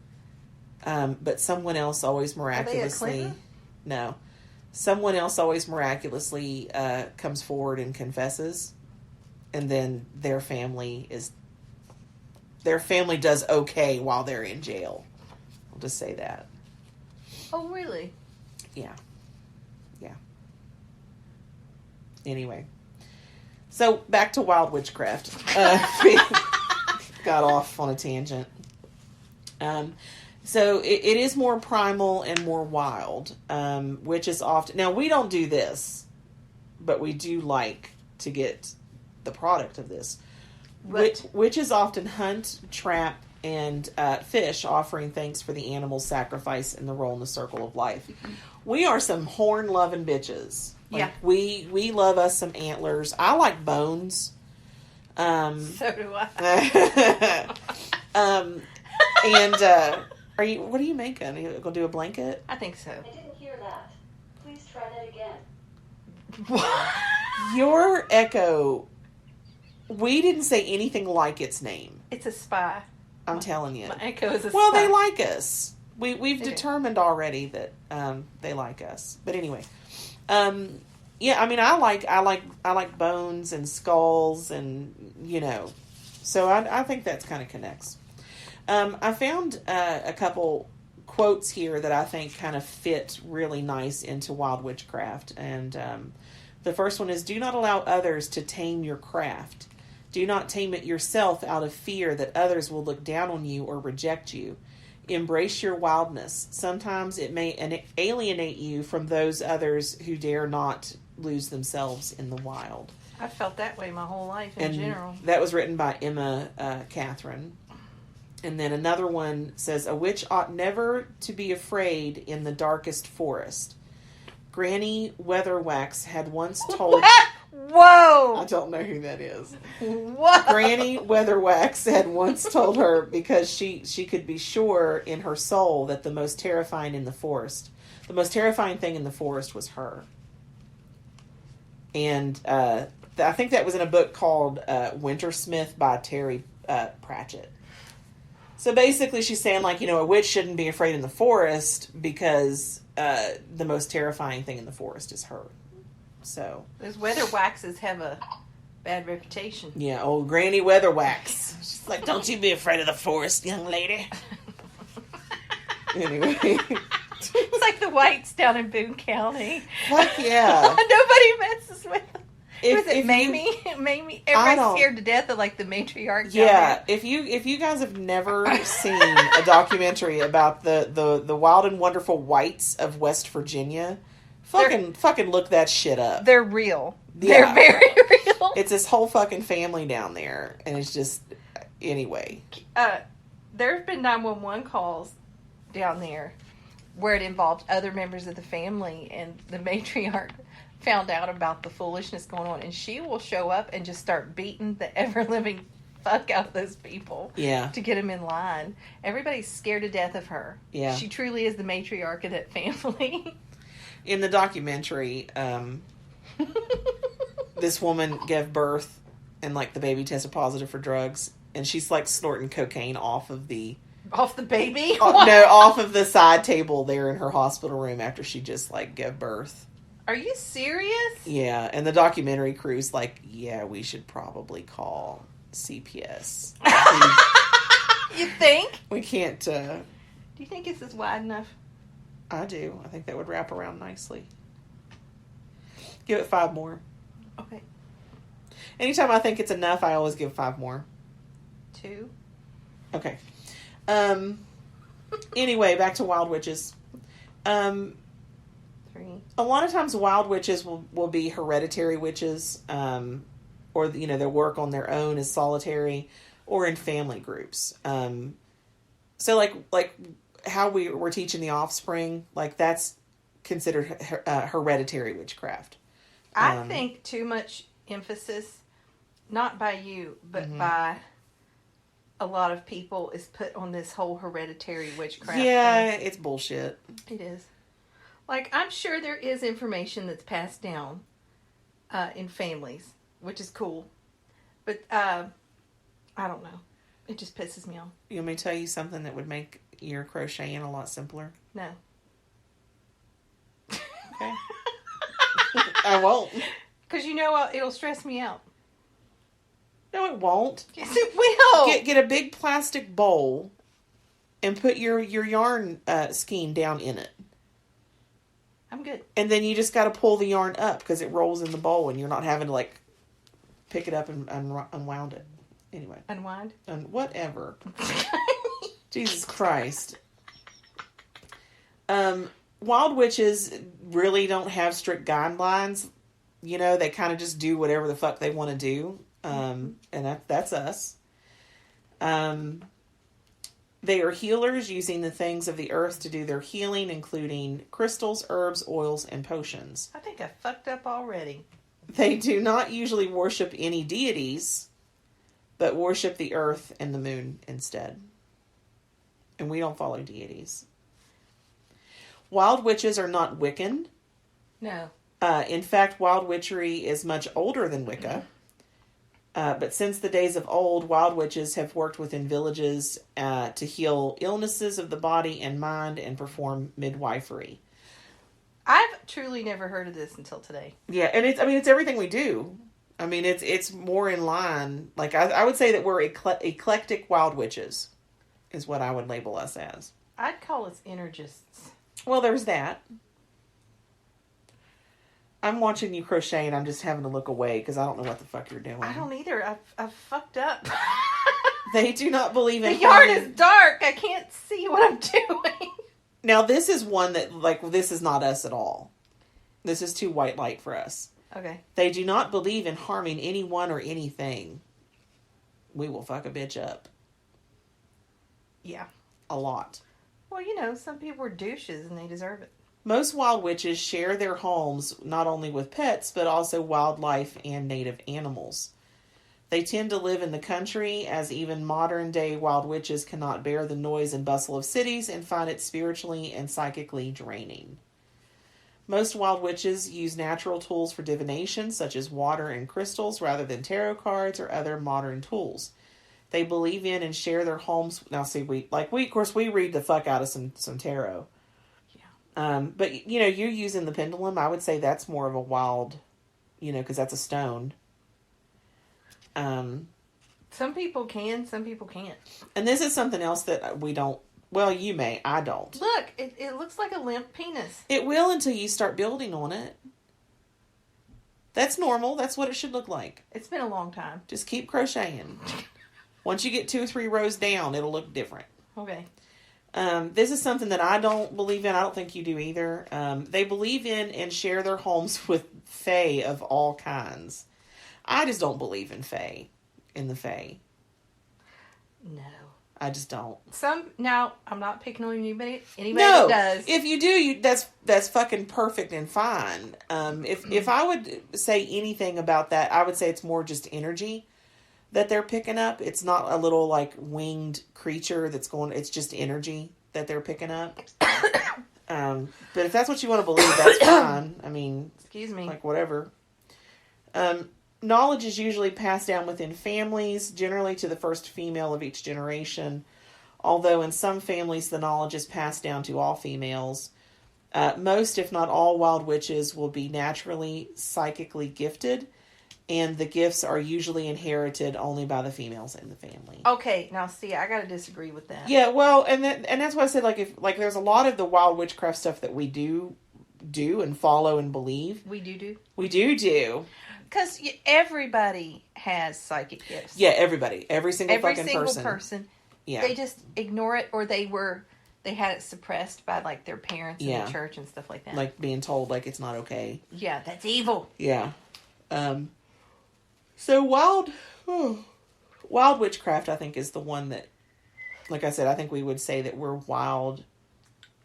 Speaker 1: But someone else always miraculously...
Speaker 2: Are they a Clinton?
Speaker 1: No. Someone else always miraculously comes forward and confesses. And then their family does okay while they're in jail. I'll just say that.
Speaker 2: Oh, really?
Speaker 1: Yeah. Yeah. Anyway. So, back to wild witchcraft. Got off on a tangent. So it is more primal and more wild, which is often... Now, we don't do this, but we do like to get the product of this. Witches often hunt, trap, and fish, offering thanks for the animal's sacrifice and the role in the circle of life. We are some horn-loving bitches. Like,
Speaker 2: yeah.
Speaker 1: We love us some antlers. I like bones.
Speaker 2: So do
Speaker 1: I. What are you making? Are you going to do a blanket?
Speaker 2: I think so.
Speaker 3: I didn't hear that. Please try that again.
Speaker 1: Your echo, we didn't say anything like its name.
Speaker 2: It's a spy.
Speaker 1: I'm telling you.
Speaker 2: My echo is a spy.
Speaker 1: Well, they like us. We've determined already that they like us. But anyway, yeah. I mean, I like bones and skulls, and so I think that's kind of connects. I found a couple quotes here that I think kind of fit really nice into wild witchcraft, and the first one is: "Do not allow others to tame your craft. Do not tame it yourself out of fear that others will look down on you or reject you. Embrace your wildness. Sometimes it may alienate you from those others who dare not lose themselves in the wild."
Speaker 2: I felt that way my whole life in general.
Speaker 1: That was written by Emma Catherine. And then another one says, "A witch ought never to be afraid in the darkest forest. Granny Weatherwax had once told..."
Speaker 2: Whoa!
Speaker 1: I don't know who that is.
Speaker 2: What?
Speaker 1: Granny Weatherwax had once told her because she could be sure in her soul that the most terrifying thing in the forest was her. And I think that was in a book called Wintersmith by Terry Pratchett. So basically she's saying, like, a witch shouldn't be afraid in the forest because the most terrifying thing in the forest is her. So
Speaker 2: those weatherwaxes have a bad reputation.
Speaker 1: Yeah, old Granny Weatherwax. She's like, "Don't you be afraid of the forest, young lady." Anyway.
Speaker 2: It's like the whites down in Boone County.
Speaker 1: Fuck yeah.
Speaker 2: Nobody messes with them. Was it Mamie?
Speaker 1: You,
Speaker 2: Mamie? Everybody's scared to death of, like, the matriarch.
Speaker 1: Yeah, if you guys have never seen a documentary about the wild and wonderful whites of West Virginia, fucking look that shit up.
Speaker 2: They're real.
Speaker 1: Yeah.
Speaker 2: They're very real.
Speaker 1: It's this whole fucking family down there, and it's just... Anyway.
Speaker 2: There have been 911 calls down there where it involved other members of the family, and the matriarch found out about the foolishness going on, and she will show up and just start beating the ever-living fuck out of those people.
Speaker 1: Yeah.
Speaker 2: To get them in line. Everybody's scared to death of her.
Speaker 1: Yeah.
Speaker 2: She truly is the matriarch of that family.
Speaker 1: In the documentary, this woman gave birth, and, like, the baby tested positive for drugs, and she's, like, snorting cocaine off of the...
Speaker 2: Off the baby?
Speaker 1: No, off of the side table there in her hospital room after she just, like, gave birth.
Speaker 2: Are you serious?
Speaker 1: Yeah, and the documentary crew's like, "Yeah, we should probably call CPS."
Speaker 2: You think?
Speaker 1: We can't,
Speaker 2: Do you think this is wide enough?
Speaker 1: I do. I think that would wrap around nicely. Give it 5 more.
Speaker 2: Okay.
Speaker 1: Anytime I think it's enough, I always give 5 more.
Speaker 2: 2.
Speaker 1: Okay. Anyway, back to wild witches.
Speaker 2: 3.
Speaker 1: A lot of times wild witches will be hereditary witches, or, they'll work on their own as solitary or in family groups. So like how we're teaching the offspring, like, that's considered hereditary witchcraft.
Speaker 2: I think too much emphasis, not by you, but by a lot of people, is put on this whole hereditary witchcraft
Speaker 1: Yeah,
Speaker 2: thing.
Speaker 1: it's bullshit.
Speaker 2: It is. Like, I'm sure there is information that's passed down in families, which is cool. But, I don't know. It just pisses me off.
Speaker 1: You want me to tell you something that would make your crocheting a lot simpler?
Speaker 2: No.
Speaker 1: Okay. I won't.
Speaker 2: Because you know it'll stress me out.
Speaker 1: No, it won't.
Speaker 2: Yes, it will.
Speaker 1: Get a big plastic bowl and put your yarn skein down in it.
Speaker 2: I'm good.
Speaker 1: And then you just got to pull the yarn up because it rolls in the bowl and you're not having to, like, pick it up and unwound it. Anyway.
Speaker 2: Unwind?
Speaker 1: Whatever. Jesus Christ. Wild witches really don't have strict guidelines. You know, they kind of just do whatever the fuck they want to do. And that's us. They are healers using the things of the earth to do their healing, including crystals, herbs, oils, and potions.
Speaker 2: I think I fucked up already.
Speaker 1: They do not usually worship any deities, but worship the earth and the moon instead. And we don't follow deities. Wild witches are not Wiccan.
Speaker 2: No.
Speaker 1: In fact, wild witchery is much older than Wicca. But since the days of old, wild witches have worked within villages to heal illnesses of the body and mind and perform midwifery.
Speaker 2: I've truly never heard of this until today.
Speaker 1: Yeah, and it's everything we do. I mean, it's more in line. Like, I would say that we're eclectic wild witches, is what I would label us as.
Speaker 2: I'd call us energists.
Speaker 1: Well, there's that. I'm watching you crochet and I'm just having to look away because I don't know what the fuck you're doing.
Speaker 2: I don't either. I've fucked up.
Speaker 1: They do not believe in
Speaker 2: the yard is dark. I can't see what I'm doing.
Speaker 1: Now, this is one that, like, this is not us at all. This is too white light for us.
Speaker 2: Okay.
Speaker 1: They do not believe in harming anyone or anything. We will fuck a bitch up.
Speaker 2: Yeah.
Speaker 1: A lot.
Speaker 2: Well, you know, some people are douches and they deserve it.
Speaker 1: Most wild witches share their homes not only with pets, but also wildlife and native animals. They tend to live in the country, as even modern-day wild witches cannot bear the noise and bustle of cities and find it spiritually and psychically draining. Most wild witches use natural tools for divination, such as water and crystals, rather than tarot cards or other modern tools. They believe in and share their homes. Now, see, we of course, we read the fuck out of some tarot. But, you know, you're using the pendulum. I would say that's more of a wild, you know, because that's a stone.
Speaker 2: Some people can, some people can't.
Speaker 1: And this is something else that we don't, well, you may, I don't.
Speaker 2: Look, it looks like a limp penis.
Speaker 1: It will until you start building on it. That's normal. That's what it should look like.
Speaker 2: It's been a long time.
Speaker 1: Just keep crocheting. Once you get 2 or 3 rows down, it'll look different.
Speaker 2: Okay.
Speaker 1: This is something that I don't believe in. I don't think you do either. They believe in and share their homes with fae of all kinds. I just don't believe in the fae.
Speaker 2: No.
Speaker 1: I just don't.
Speaker 2: Now, I'm not picking on anybody
Speaker 1: No,
Speaker 2: that does.
Speaker 1: if you do, that's fucking perfect and fine. If I would say anything about that, I would say it's more just energy that they're picking up. It's not a little, like, winged creature that's going, it's just energy that they're picking up. But if that's what you want to believe, that's fine. I mean,
Speaker 2: excuse me.
Speaker 1: Like, whatever. Knowledge is usually passed down within families, generally to the first female of each generation. Although in some families, the knowledge is passed down to all females. Most, if not all, wild witches will be naturally psychically gifted, and the gifts are usually inherited only by the females in the family.
Speaker 2: Okay, now see, I gotta disagree with that.
Speaker 1: Yeah, well, and that's why I said, like, there's a lot of the wild witchcraft stuff that we do and follow and believe.
Speaker 2: We do.
Speaker 1: We do.
Speaker 2: Because everybody has psychic gifts.
Speaker 1: Yeah, everybody. Every single
Speaker 2: person.
Speaker 1: Yeah.
Speaker 2: They just ignore it, or they had it suppressed by, like, their parents in the church and stuff like that.
Speaker 1: Like being told, like, it's not okay.
Speaker 2: Yeah, that's evil.
Speaker 1: Yeah. So wild witchcraft, I think, is the one that, like I said, I think we would say that we're wild,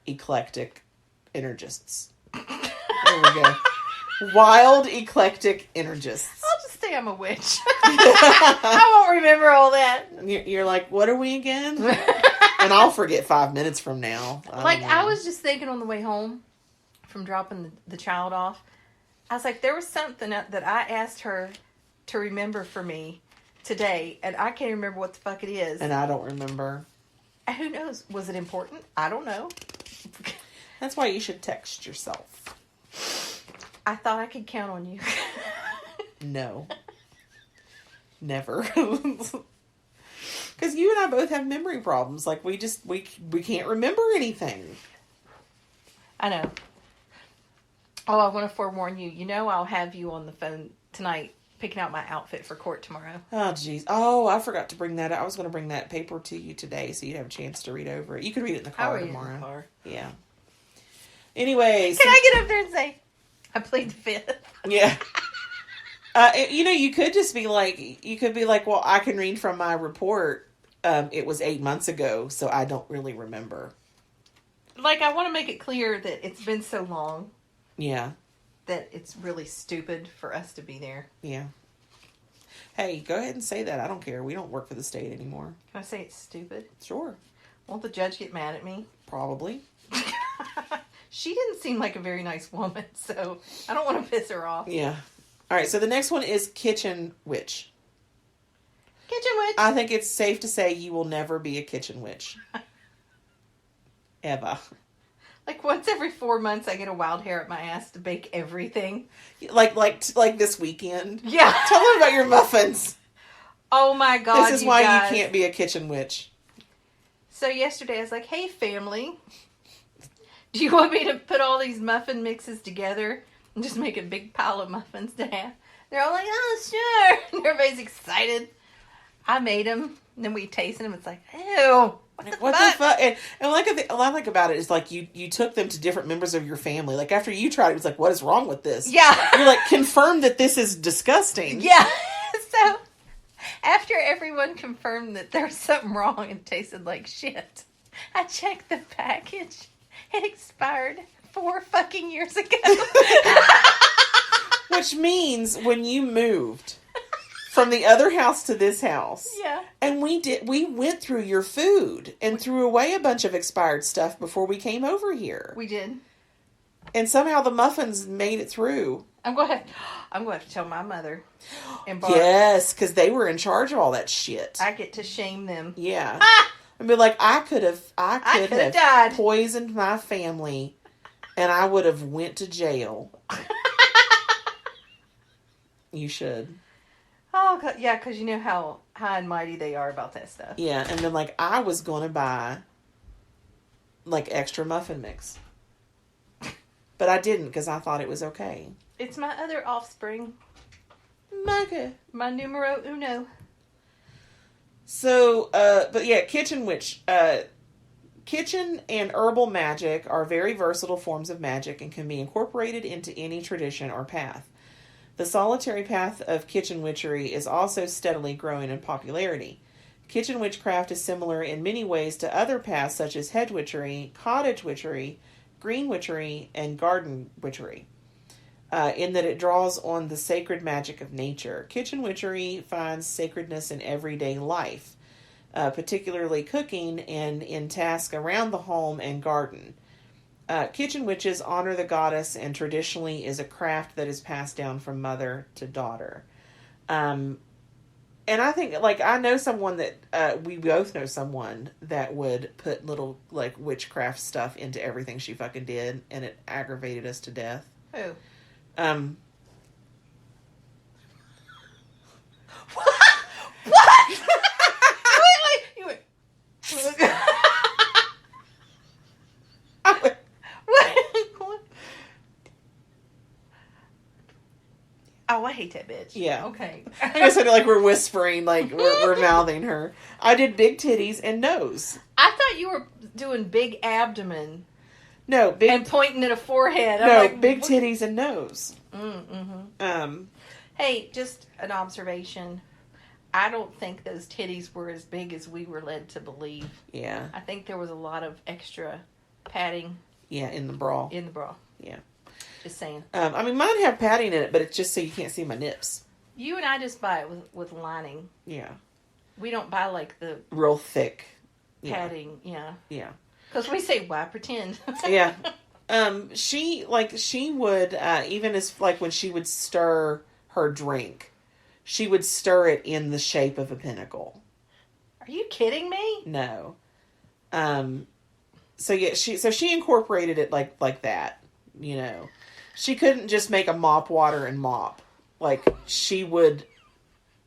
Speaker 1: eclectic energists. There we go. Wild, eclectic energists.
Speaker 2: I'll just say I'm a witch. I won't remember all that.
Speaker 1: You're like, what are we again? And I'll forget 5 minutes from now.
Speaker 2: I was just thinking on the way home from dropping the child off. I was like, there was something that I asked her to remember for me today, and I can't remember what the fuck it is.
Speaker 1: And I don't remember.
Speaker 2: Who knows? Was it important? I don't know.
Speaker 1: That's why you should text yourself.
Speaker 2: I thought I could count on you.
Speaker 1: No. Never. Because you and I both have memory problems. Like, we can't remember anything.
Speaker 2: I know. Oh, I want to forewarn you. You know I'll have you on the phone tonight picking out my outfit for court tomorrow.
Speaker 1: Oh, jeez. Oh, I forgot to bring that. I was going to bring that paper to you today so you'd have a chance to read over it. You could read it in the car tomorrow.
Speaker 2: In the car.
Speaker 1: Yeah. Anyway.
Speaker 2: Can I get up there and say, I plead the fifth?
Speaker 1: Yeah. You could just be like, well, I can read from my report. It was 8 months ago, so I don't really remember.
Speaker 2: Like, I want to make it clear that it's been so long.
Speaker 1: Yeah.
Speaker 2: That it's really stupid for us to be there.
Speaker 1: Yeah. Hey, go ahead and say that. I don't care. We don't work for the state anymore.
Speaker 2: Can I say it's stupid?
Speaker 1: Sure.
Speaker 2: Won't the judge get mad at me?
Speaker 1: Probably.
Speaker 2: She didn't seem like a very nice woman, so I don't want to piss her off.
Speaker 1: Yeah. All right, so the next one is kitchen witch.
Speaker 2: Kitchen witch.
Speaker 1: I think it's safe to say you will never be a kitchen witch. Ever.
Speaker 2: Like once every 4 months, I get a wild hair up my ass to bake everything.
Speaker 1: Like this weekend.
Speaker 2: Yeah.
Speaker 1: Tell them about your muffins.
Speaker 2: Oh my God!
Speaker 1: This is why you can't be a kitchen witch.
Speaker 2: So yesterday, I was like, "Hey, family, do you want me to put all these muffin mixes together and just make a big pile of muffins to have?" They're all like, "Oh, sure!" And everybody's excited. I made them, and then we tasted them. It's like, ew. What the fuck?
Speaker 1: And what I like about it is like you took them to different members of your family. Like after you tried it, was like, what is wrong with this?
Speaker 2: Yeah.
Speaker 1: You're like, confirm that this is disgusting.
Speaker 2: Yeah. So after everyone confirmed that there was something wrong and tasted like shit, I checked the package. It expired 4 fucking years ago.
Speaker 1: Which means when you moved from the other house to this house.
Speaker 2: Yeah.
Speaker 1: And we went through your food and threw away a bunch of expired stuff before we came over here.
Speaker 2: We did.
Speaker 1: And somehow the muffins made it through.
Speaker 2: I'm going to have to tell my mother and Barb.
Speaker 1: Yes, because they were in charge of all that shit.
Speaker 2: I get to shame them.
Speaker 1: Yeah. And be like, I could have
Speaker 2: died.
Speaker 1: Poisoned my family and I would have went to jail. You should.
Speaker 2: Oh, yeah, because you know how high and mighty they are about that stuff.
Speaker 1: Yeah, and then, like, I was going to buy, like, extra muffin mix. But I didn't, because I thought it was okay.
Speaker 2: It's my other offspring.
Speaker 1: Okay.
Speaker 2: My numero uno.
Speaker 1: So, but yeah, kitchen witch. Kitchen and herbal magic are very versatile forms of magic and can be incorporated into any tradition or path. The solitary path of kitchen witchery is also steadily growing in popularity. Kitchen witchcraft is similar in many ways to other paths such as hedge witchery, cottage witchery, green witchery, and garden witchery, in that it draws on the sacred magic of nature. Kitchen witchery finds sacredness in everyday life, particularly cooking and in tasks around the home and garden. Kitchen witches honor the goddess and traditionally is a craft that is passed down from mother to daughter. And I think, like, I know someone that, we both know someone that would put little, like, witchcraft stuff into everything she fucking did, and it aggravated us to death.
Speaker 2: Who? What? Wait, you went... What? Oh, I hate that bitch.
Speaker 1: Yeah.
Speaker 2: Okay.
Speaker 1: I guess I feel like we're whispering, like we're mouthing her. I did big titties and nose.
Speaker 2: I thought you were doing big abdomen.
Speaker 1: No, big
Speaker 2: and pointing at a forehead.
Speaker 1: No,
Speaker 2: like,
Speaker 1: big titties and nose.
Speaker 2: Mm-hmm. Hey, just an observation. I don't think those titties were as big as we were led to believe.
Speaker 1: Yeah.
Speaker 2: I think there was a lot of extra padding.
Speaker 1: Yeah, in the bra.
Speaker 2: In the bra.
Speaker 1: Yeah.
Speaker 2: Just saying.
Speaker 1: I mean, mine have padding in it, but it's just so you can't see my nips.
Speaker 2: You and I just buy it with lining.
Speaker 1: Yeah.
Speaker 2: We don't buy like the
Speaker 1: real thick
Speaker 2: padding. Yeah.
Speaker 1: Yeah.
Speaker 2: Because we say, why pretend?
Speaker 1: Yeah. She would, even as, like, when she would stir her drink, she would stir it in the shape of a pentacle.
Speaker 2: Are you kidding me?
Speaker 1: No. So yeah, she incorporated it like that, you know. She couldn't just make a mop water and mop. Like, she would,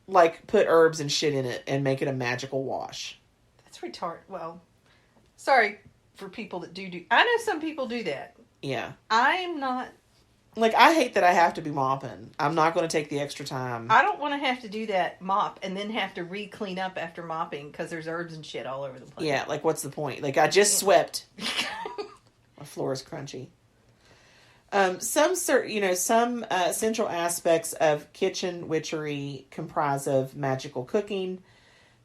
Speaker 1: like, put herbs and shit in it and make it a magical wash.
Speaker 2: That's retarded. Well, sorry for people that do. I know some people do that.
Speaker 1: Yeah.
Speaker 2: I'm not.
Speaker 1: Like, I hate that I have to be mopping. I'm not going to take the extra time.
Speaker 2: I don't want to have to do that mop and then have to re-clean up after mopping because there's herbs and shit all over the place.
Speaker 1: Yeah, like, what's the point? Like, I just swept. My floor is crunchy. Some central aspects of kitchen witchery comprise of magical cooking,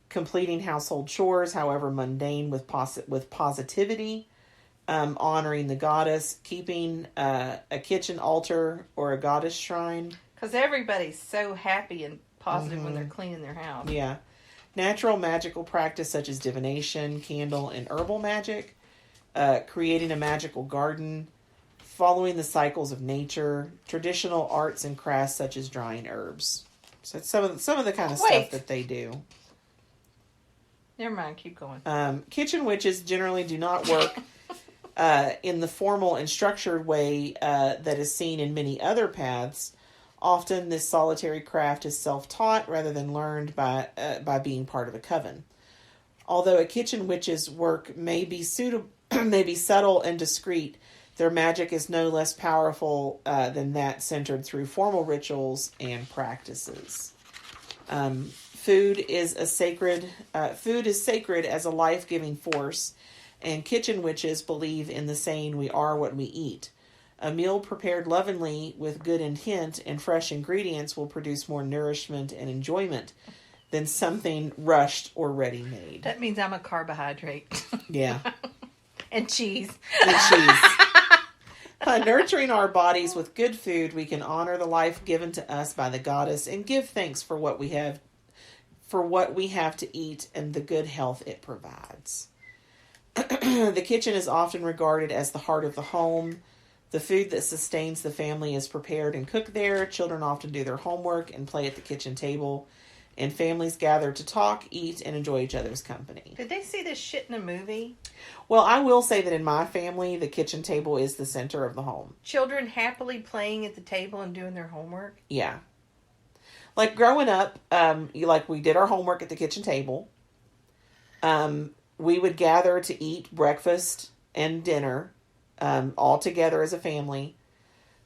Speaker 1: completing household chores, however mundane, with positivity, honoring the goddess, keeping a kitchen altar or a goddess shrine.
Speaker 2: Because everybody's so happy and positive when they're cleaning their house.
Speaker 1: Yeah. Natural magical practice such as divination, candle, and herbal magic. Creating a magical garden. Following the cycles of nature. Traditional arts and crafts such as drying herbs. So it's some of the kind of stuff that they do.
Speaker 2: Never mind, keep going.
Speaker 1: Kitchen witches generally do not work in the formal and structured way that is seen in many other paths. Often this solitary craft is self-taught rather than learned by being part of a coven. Although a kitchen witch's work may be subtle and discreet, their magic is no less powerful than that centered through formal rituals and practices. Food is sacred as a life-giving force, and kitchen witches believe in the saying, "We are what we eat." A meal prepared lovingly with good intent and fresh ingredients will produce more nourishment and enjoyment than something rushed or ready-made.
Speaker 2: That means I'm a carbohydrate.
Speaker 1: Yeah.
Speaker 2: And cheese.
Speaker 1: By nurturing our bodies with good food, we can honor the life given to us by the goddess and give thanks for what we have to eat and the good health it provides. The kitchen is often regarded as the heart of the home. The food that sustains the family is prepared and cooked there. Children often do their homework and play at the kitchen table. And families gather to talk, eat, and enjoy each other's company.
Speaker 2: Did they see this shit in a movie?
Speaker 1: Well, I will say that in my family, the kitchen table is the center of the home. Children
Speaker 2: happily playing at the table and doing their homework?
Speaker 1: Yeah. Like growing up, we did our homework at the kitchen table. We would gather to eat breakfast and dinner all together as a family.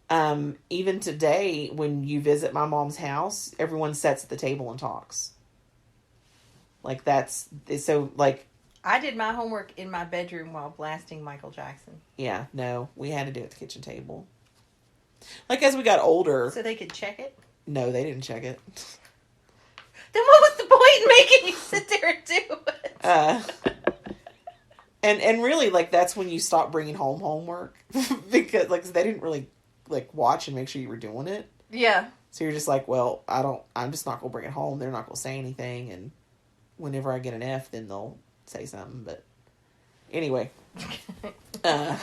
Speaker 1: Even today, when you visit my mom's house, everyone sits at the table and talks.
Speaker 2: I did my homework in my bedroom while blasting Michael Jackson.
Speaker 1: Yeah, no, we had to do it at the kitchen table. Like as we got older.
Speaker 2: So they could check it?
Speaker 1: No, they didn't check it.
Speaker 2: Then what was the point in making you sit there and do it?
Speaker 1: And really, that's when you stop bringing home homework. Because, they didn't really, watch and make sure you were doing it.
Speaker 2: Yeah.
Speaker 1: So you're just I'm just not going to bring it home. They're not going to say anything. And whenever I get an F, then they'll say something. But anyway. But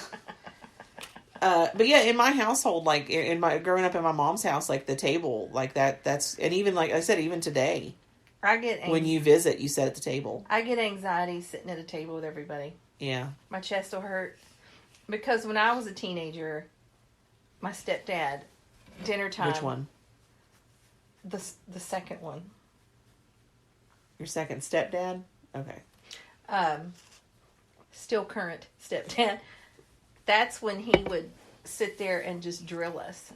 Speaker 1: yeah, in my household, growing up in my mom's house, the table, and even, like I said, even today. When you visit, you sit at the table.
Speaker 2: I get anxiety sitting at a table with everybody.
Speaker 1: Yeah.
Speaker 2: My chest will hurt. Because when I was a teenager, my stepdad, dinner time.
Speaker 1: Which one?
Speaker 2: The second one.
Speaker 1: Your second stepdad? Okay.
Speaker 2: Still current stepdad. That's when he would sit there and just drill us.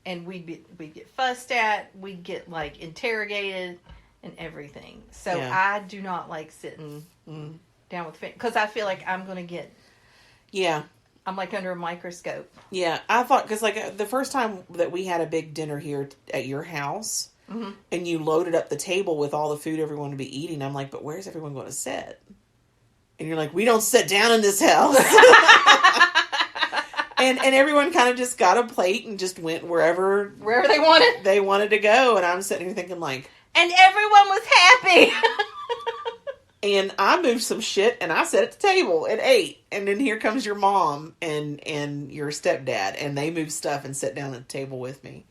Speaker 2: And we'd get fussed at, we'd get interrogated and everything. So yeah. I do not like sitting down with family because I feel like I'm going to get.
Speaker 1: Yeah.
Speaker 2: I'm under a microscope.
Speaker 1: Yeah, I thought because the first time that we had a big dinner here at your house, and you loaded up the table with all the food everyone would be eating, I'm like, but where's everyone going to sit? And you're like, we don't sit down in this house. And everyone kind of just got a plate and just went wherever
Speaker 2: they wanted.
Speaker 1: They wanted to go, and I'm sitting here thinking
Speaker 2: and everyone was happy.
Speaker 1: And I moved some shit, and I sat at the table and ate. And then here comes your mom and your stepdad, and they moved stuff and sat down at the table with me.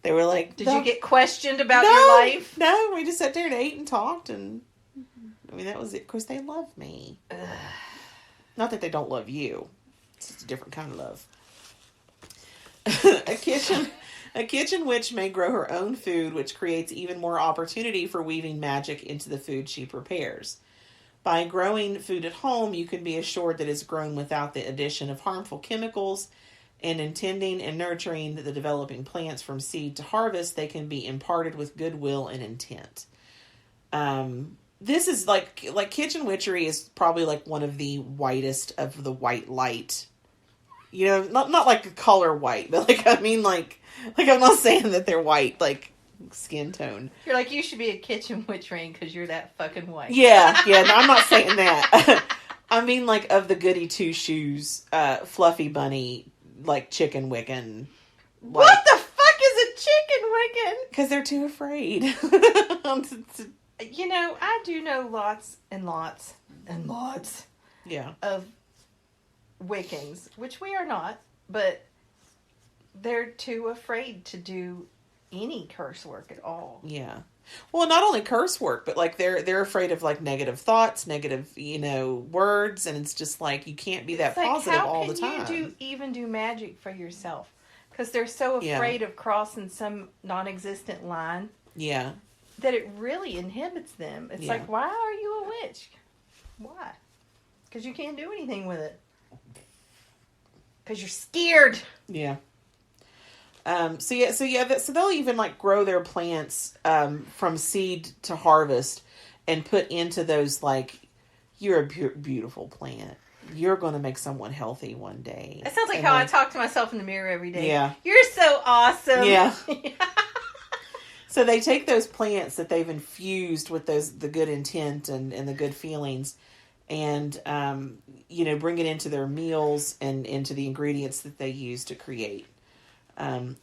Speaker 1: They were like,
Speaker 2: "Did you get questioned about your life?"
Speaker 1: No, we just sat there and ate and talked, and that was it. Of course, they love me. Not that they don't love you. It's just a different kind of love. A kitchen witch may grow her own food, which creates even more opportunity for weaving magic into the food she prepares. By growing food at home, you can be assured that it's grown without the addition of harmful chemicals, and in tending and nurturing the developing plants from seed to harvest, they can be imparted with goodwill and intent. This is kitchen witchery is probably one of the whitest of the white light You know, not like a color white, but like, I mean, like I'm not saying that they're white, like skin tone.
Speaker 2: You're like, you should be a kitchen witch ring because you're that fucking white.
Speaker 1: Yeah, no, I'm not saying that. I mean, like, of the goody two shoes, fluffy bunny, like chicken wiccan. Like,
Speaker 2: What the fuck is a chicken wiccan?
Speaker 1: because they're too afraid.
Speaker 2: You know, I do know lots and lots and lots
Speaker 1: Yeah.
Speaker 2: of Wiccans, which we are not, but they're too afraid to do any curse work at all.
Speaker 1: Yeah. Well, not only curse work, but like they're afraid of like negative thoughts, negative, words, and it's just like you can't be that
Speaker 2: It's like,
Speaker 1: positive all the time.
Speaker 2: How can you even do magic for yourself? Because they're so afraid of crossing some non-existent line
Speaker 1: Yeah.
Speaker 2: that it really inhibits them. It's like, why are you a witch? Why? Because you can't do anything with it. Because you're scared.
Speaker 1: Yeah. So they'll even like grow their plants from seed to harvest and put into those like, you're a beautiful plant. You're going to make someone healthy one day.
Speaker 2: That sounds like
Speaker 1: And
Speaker 2: how
Speaker 1: then-
Speaker 2: I talk to myself in the mirror every day.
Speaker 1: Yeah.
Speaker 2: You're so awesome.
Speaker 1: Yeah. So they take those plants that they've infused with the good intent and the good feelings and, bring it into their meals and into the ingredients that they use to create.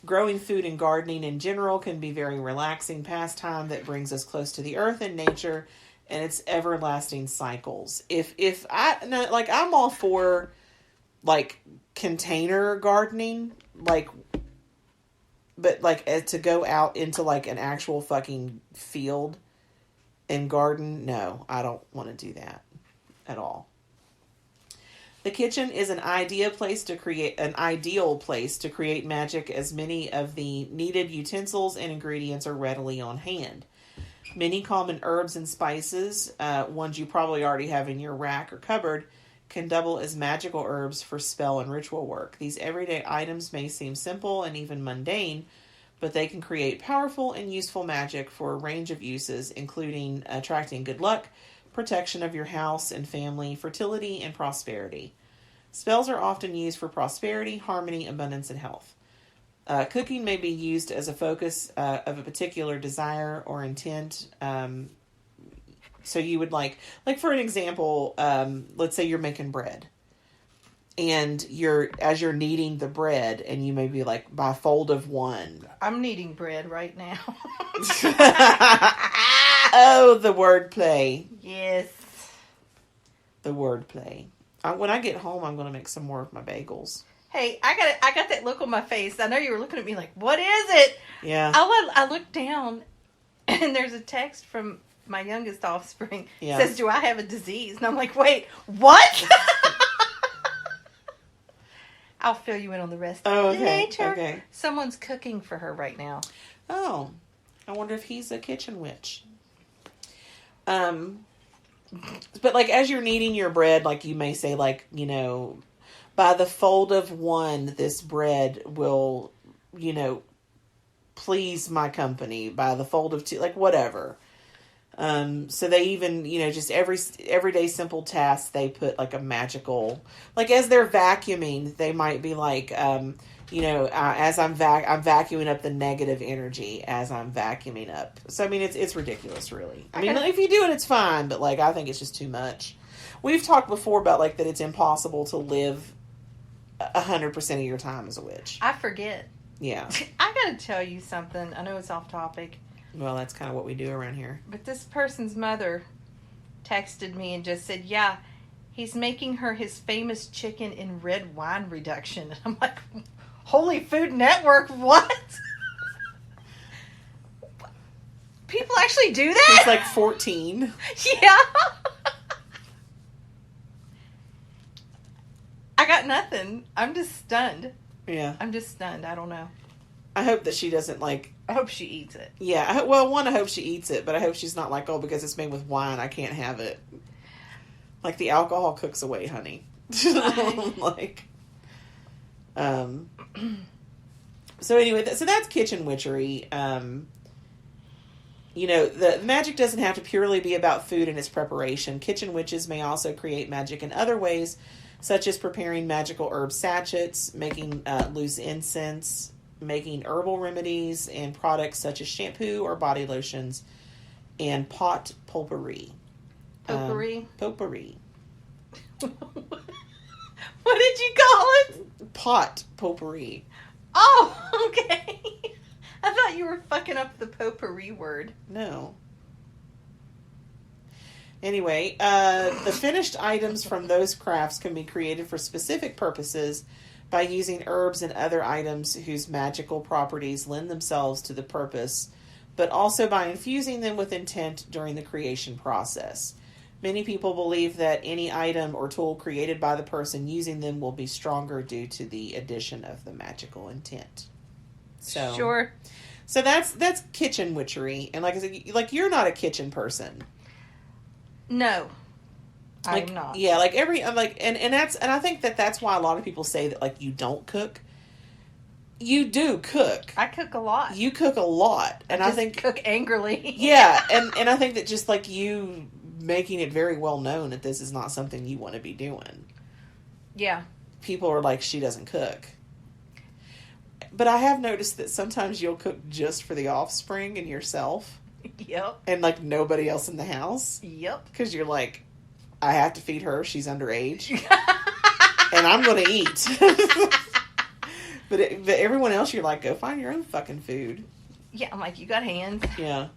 Speaker 1: Growing food and gardening in general can be very relaxing pastime that brings us close to the earth and nature and its everlasting cycles. I'm all for like container gardening, like, but like to go out into like an actual fucking field and garden, no, I don't want to do that at all. The kitchen is an ideal place to create magic, as many of the needed utensils and ingredients are readily on hand. Many common herbs and spices, ones you probably already have in your rack or cupboard, can double as magical herbs for spell and ritual work. These everyday items may seem simple and even mundane, but they can create powerful and useful magic for a range of uses, including attracting good luck, protection of your house and family, fertility, and prosperity. Spells are often used for prosperity, harmony, abundance, and health. Cooking may be used as a focus of a particular desire or intent. So you would like for an example, let's say you're making bread. And as you're kneading the bread, and you may be like, by fold of one.
Speaker 2: I'm kneading bread right now.
Speaker 1: Oh, the wordplay.
Speaker 2: Yes.
Speaker 1: The wordplay. When I get home, I'm going to make some more of my bagels.
Speaker 2: Hey, I got that look on my face. I know you were looking at me like, what is it?
Speaker 1: Yeah.
Speaker 2: I look down, and there's a text from my youngest offspring.
Speaker 1: Yeah.
Speaker 2: It says, do I have a disease? And I'm like, wait, what? I'll fill you in on the rest
Speaker 1: Oh, okay.
Speaker 2: later.
Speaker 1: Okay.
Speaker 2: Someone's cooking for her right now.
Speaker 1: Oh, I wonder if he's a kitchen witch. But like as you're kneading your bread, like you may say, like, by the fold of one, this bread will, please my company. By the fold of two, like whatever. So they even, just everyday simple tasks, they put like a magical, like as they're vacuuming, they might be like, as I'm vacuuming up the negative energy as I'm vacuuming up. So, I mean, it's ridiculous, really. I mean, if you do it, it's fine, but like, I think it's just too much. We've talked before about like that it's impossible to live 100% of your time as a witch.
Speaker 2: I forget.
Speaker 1: Yeah.
Speaker 2: I gotta tell you something. I know it's off topic.
Speaker 1: Well, that's kind of what we do around here.
Speaker 2: But this person's mother texted me and just said, yeah, he's making her his famous chicken in red wine reduction. And I'm like, Holy Food Network, what? People actually do that?
Speaker 1: He's like 14.
Speaker 2: Yeah. I got nothing. I'm just stunned.
Speaker 1: Yeah.
Speaker 2: I'm just stunned. I don't know.
Speaker 1: I hope that she doesn't like...
Speaker 2: I hope she eats it.
Speaker 1: Yeah. I hope she eats it, but I hope she's not like, oh, because it's made with wine, I can't have it. Like, the alcohol cooks away, honey. Like... So anyway, so that's kitchen witchery. The magic doesn't have to purely be about food and its preparation. Kitchen witches may also create magic in other ways, such as preparing magical herb sachets, making loose incense, making herbal remedies, and products such as shampoo or body lotions, and pot potpourri.
Speaker 2: Potpourri?
Speaker 1: Potpourri.
Speaker 2: What did you call it?
Speaker 1: Pot potpourri.
Speaker 2: Oh, okay. I thought you were fucking up the potpourri word.
Speaker 1: No. Anyway, the finished items from those crafts can be created for specific purposes by using herbs and other items whose magical properties lend themselves to the purpose, but also by infusing them with intent during the creation process. Many people believe that any item or tool created by the person using them will be stronger due to the addition of the magical intent. So,
Speaker 2: sure.
Speaker 1: So that's kitchen witchery, and like I said, like you're not a kitchen person.
Speaker 2: No,
Speaker 1: Like,
Speaker 2: I'm not.
Speaker 1: Yeah, like and I think that's why a lot of people say that like you don't cook. You do cook.
Speaker 2: I cook a lot.
Speaker 1: You cook a lot, and I think
Speaker 2: cook angrily.
Speaker 1: Yeah, and I think that just like you making it very well known that this is not something you want to be doing.
Speaker 2: Yeah.
Speaker 1: People are like, she doesn't cook. But I have noticed that sometimes you'll cook just for the offspring and yourself.
Speaker 2: Yep.
Speaker 1: And like nobody else in the house.
Speaker 2: Yep.
Speaker 1: Because you're like, I have to feed her. She's underage. And I'm going to eat. But everyone else, you're like, go find your own fucking food.
Speaker 2: Yeah, I'm like, you got hands.
Speaker 1: Yeah.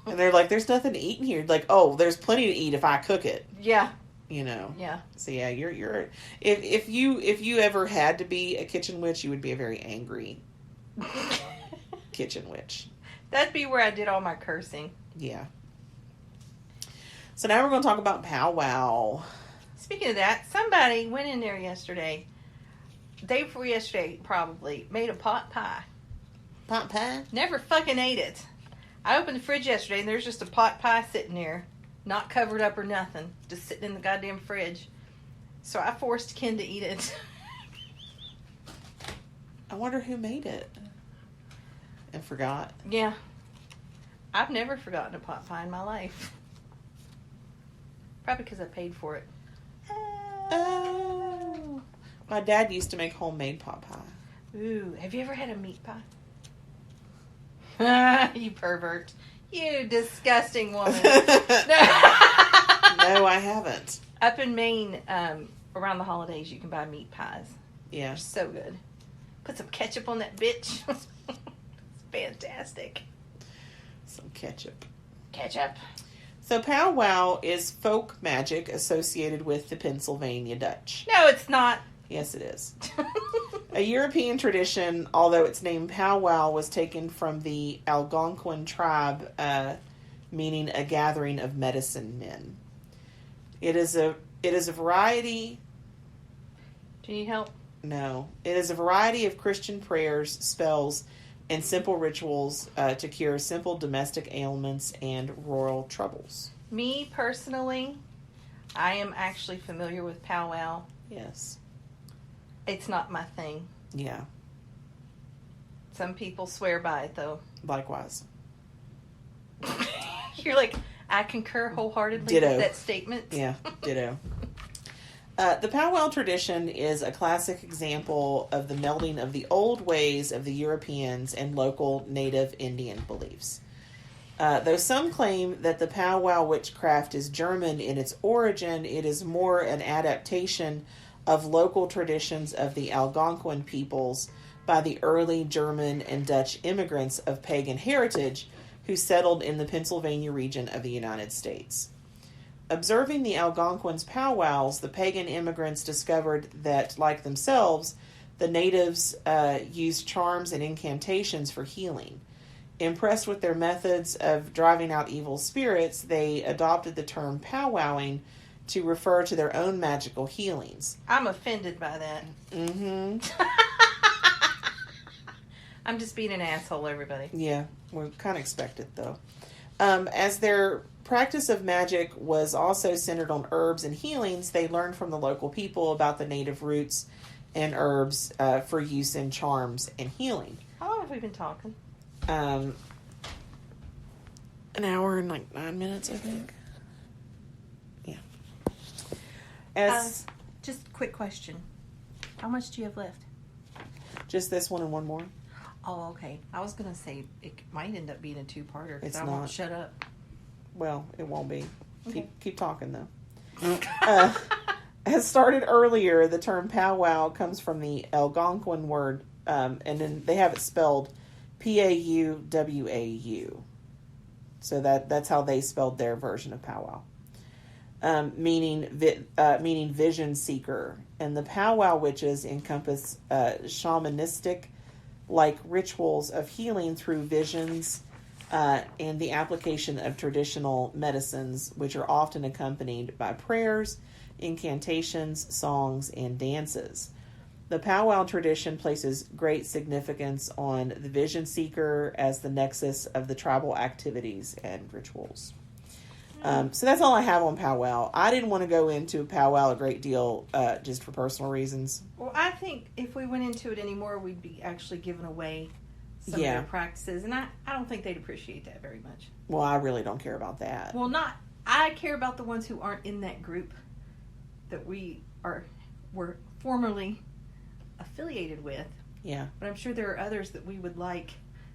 Speaker 1: And they're like, there's nothing to eat in here. Like, oh, there's plenty to eat if I cook it.
Speaker 2: Yeah.
Speaker 1: You know.
Speaker 2: Yeah.
Speaker 1: So yeah, you're if you ever had to be a kitchen witch, you would be a very angry kitchen witch.
Speaker 2: That'd be where I did all my cursing.
Speaker 1: Yeah. So now we're going to talk about powwow.
Speaker 2: Speaking of that, somebody went in there yesterday, day before yesterday probably, made a pot pie.
Speaker 1: Pot pie?
Speaker 2: Never fucking ate it. I opened the fridge yesterday and there's just a pot pie sitting there. Not covered up or nothing. Just sitting in the goddamn fridge. So I forced Ken to eat it.
Speaker 1: I wonder who made it. And forgot.
Speaker 2: Yeah. I've never forgotten a pot pie in my life. Probably because I paid for it.
Speaker 1: Oh. My dad used to make homemade pot pie.
Speaker 2: Ooh, have you ever had a meat pie? You pervert. You disgusting woman.
Speaker 1: No, I haven't.
Speaker 2: Up in Maine, around the holidays, you can buy meat pies.
Speaker 1: Yeah.
Speaker 2: They're so good. Put some ketchup on that bitch. It's fantastic.
Speaker 1: Some ketchup.
Speaker 2: Ketchup.
Speaker 1: So powwow is folk magic associated with the Pennsylvania Dutch.
Speaker 2: No, it's not.
Speaker 1: Yes, it is. A European tradition, although its name powwow was taken from the Algonquin tribe, meaning a gathering of medicine men. It is a variety.
Speaker 2: Do you need help?
Speaker 1: No, it is a variety of Christian prayers, spells, and simple rituals to cure simple domestic ailments and royal troubles.
Speaker 2: Me personally, I am actually familiar with powwow.
Speaker 1: Yes.
Speaker 2: It's not my thing.
Speaker 1: Yeah.
Speaker 2: Some people swear by it, though.
Speaker 1: Likewise.
Speaker 2: You're like, I concur wholeheartedly
Speaker 1: Ditto.
Speaker 2: with that statement.
Speaker 1: Yeah, ditto. The powwow tradition is a classic example of the melding of the old ways of the Europeans and local native Indian beliefs. Though some claim that the powwow witchcraft is German in its origin, it is more an adaptation of local traditions of the Algonquin peoples by the early German and Dutch immigrants of pagan heritage who settled in the Pennsylvania region of the United States. Observing the Algonquins' powwows, the pagan immigrants discovered that, like themselves, the natives used charms and incantations for healing. Impressed with their methods of driving out evil spirits, they adopted the term powwowing to refer to their own magical healings.
Speaker 2: I'm offended by that.
Speaker 1: Mm-hmm.
Speaker 2: I'm just being an asshole, everybody.
Speaker 1: Yeah, we kind of expect it, though. As their practice of magic was also centered on herbs and healings, they learned from the local people about the native roots and herbs for use in charms and healing.
Speaker 2: How long have we been talking?
Speaker 1: An hour and like 9 minutes, I think. Yeah.
Speaker 2: Just a quick question. How much do you have left?
Speaker 1: Just this one and one more.
Speaker 2: Oh, okay. I was going to say it might end up being a two-parter because
Speaker 1: It's
Speaker 2: I
Speaker 1: not.
Speaker 2: won't shut up.
Speaker 1: Well, it won't be.
Speaker 2: Okay.
Speaker 1: Keep talking, though. As started earlier, the term powwow comes from the Algonquin word, and then they have it spelled P-A-U-W-A-U. So that's how they spelled their version of powwow, meaning vision seeker. And the powwow witches encompass shamanistic like rituals of healing through visions and the application of traditional medicines, which are often accompanied by prayers, incantations, songs, and dances. The powwow tradition places great significance on the vision seeker as the nexus of the tribal activities and rituals. So that's all I have on powwow. I didn't want to go into powwow a great deal just for personal reasons.
Speaker 2: Well, I think if we went into it anymore, we'd be actually giving away some of their practices. And I don't think they'd appreciate that very much.
Speaker 1: Well, I really don't care about that.
Speaker 2: Well, I care about the ones who aren't in that group that were formerly affiliated with.
Speaker 1: Yeah.
Speaker 2: But I'm sure there are others that we would like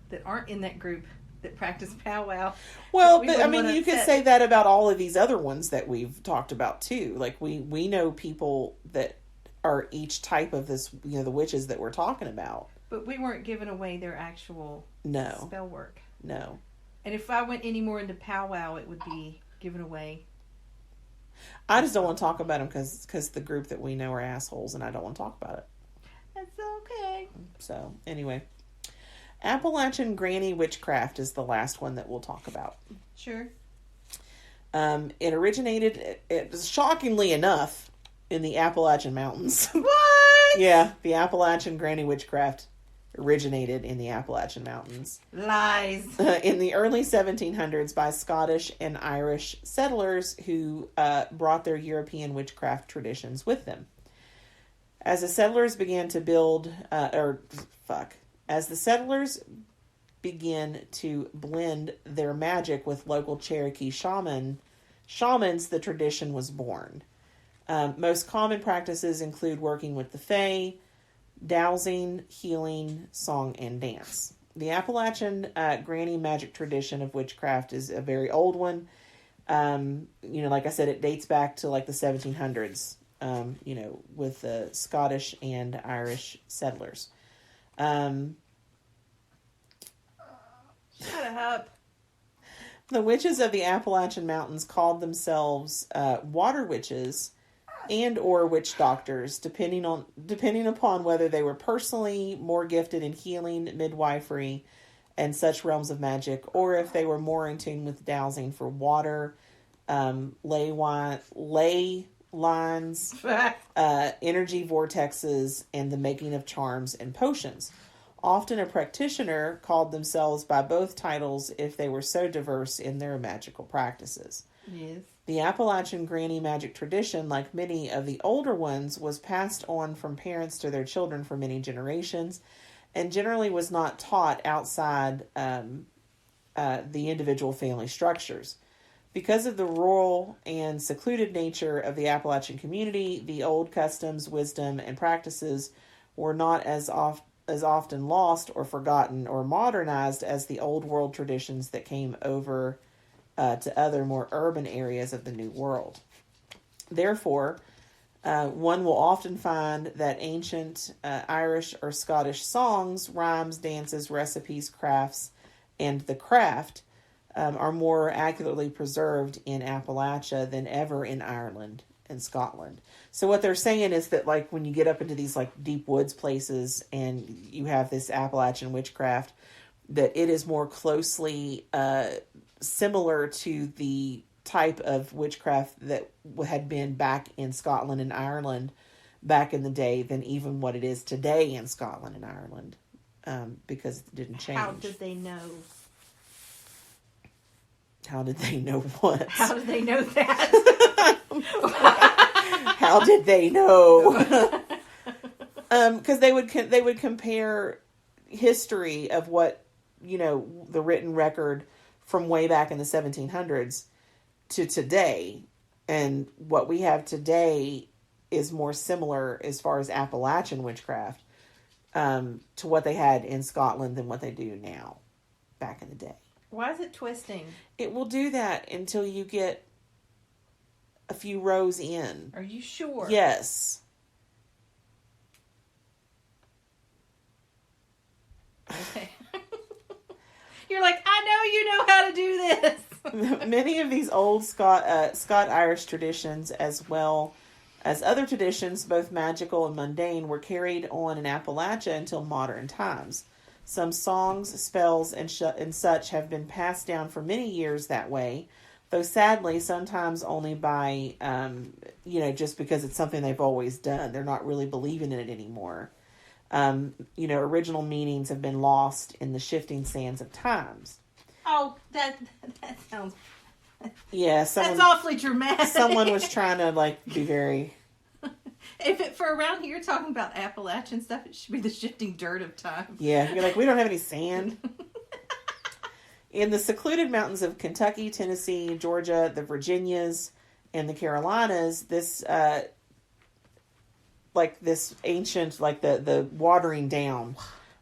Speaker 2: that aren't in that group that practice powwow.
Speaker 1: Well, but I mean, you could say that about all of these other ones that we've talked about too. Like we know people that are each type of this, the witches that we're talking about.
Speaker 2: But we weren't giving away their actual spell work.
Speaker 1: No.
Speaker 2: And if I went any more into powwow, it would be given away.
Speaker 1: I just don't want to talk about them because the group that we know are assholes, and I don't want to talk about it.
Speaker 2: That's okay.
Speaker 1: So, anyway. Appalachian granny witchcraft is the last one that we'll talk about.
Speaker 2: Sure.
Speaker 1: It originated, shockingly enough, in the Appalachian Mountains.
Speaker 2: What?
Speaker 1: Yeah, the Appalachian granny witchcraft originated in the Appalachian Mountains.
Speaker 2: Lies.
Speaker 1: In the early 1700s by Scottish and Irish settlers who brought their European witchcraft traditions with them. As the settlers began to blend their magic with local Cherokee shamans, the tradition was born. Most common practices include working with the Fae, dowsing, healing, song, and dance. The Appalachian granny magic tradition of witchcraft is a very old one. Like I said, it dates back to like the 1700s. With the Scottish and Irish settlers.
Speaker 2: Shut up.
Speaker 1: The witches of the Appalachian Mountains called themselves water witches and or witch doctors, depending upon whether they were personally more gifted in healing, midwifery, and such realms of magic, or if they were more in tune with dowsing for water, ley lines, energy vortexes, and the making of charms and potions. Often a practitioner called themselves by both titles if they were so diverse in their magical practices.
Speaker 2: Yes.
Speaker 1: The Appalachian granny magic tradition, like many of the older ones, was passed on from parents to their children for many generations and generally was not taught outside the individual family structures. Because of the rural and secluded nature of the Appalachian community, the old customs, wisdom, and practices were not as often lost or forgotten or modernized as the old world traditions that came over to other more urban areas of the New World. Therefore, one will often find that ancient Irish or Scottish songs, rhymes, dances, recipes, crafts, and the craft are more accurately preserved in Appalachia than ever in Ireland and Scotland. So what they're saying is that, like, when you get up into these like deep woods places and you have this Appalachian witchcraft, that it is more closely similar to the type of witchcraft that had been back in Scotland and Ireland back in the day than even what it is today in Scotland and Ireland, because it didn't change.
Speaker 2: How did they know?
Speaker 1: How did they know what?
Speaker 2: How did they know that?
Speaker 1: How did they know? Because they would compare history of what, the written record from way back in the 1700s to today, and what we have today is more similar as far as Appalachian witchcraft to what they had in Scotland than what they do now, back in the day.
Speaker 2: Why is it twisting?
Speaker 1: It will do that until you get a few rows in.
Speaker 2: Are you sure?
Speaker 1: Yes.
Speaker 2: Okay. You're like, I know you know how to do this.
Speaker 1: Many of these old Scot-Irish traditions, as well as other traditions, both magical and mundane, were carried on in Appalachia until modern times. Some songs, spells, and such have been passed down for many years that way, though sadly, sometimes only by, just because it's something they've always done. They're not really believing in it anymore. Original meanings have been lost in the shifting sands of times.
Speaker 2: Oh, that sounds...
Speaker 1: Yeah,
Speaker 2: that's awfully dramatic.
Speaker 1: Someone was trying to, be very...
Speaker 2: For around here talking about Appalachian stuff, it should be the shifting dirt of time.
Speaker 1: Yeah, you're like, we don't have any sand. In the secluded mountains of Kentucky, Tennessee, Georgia, the Virginias, and the Carolinas, this ancient, the watering down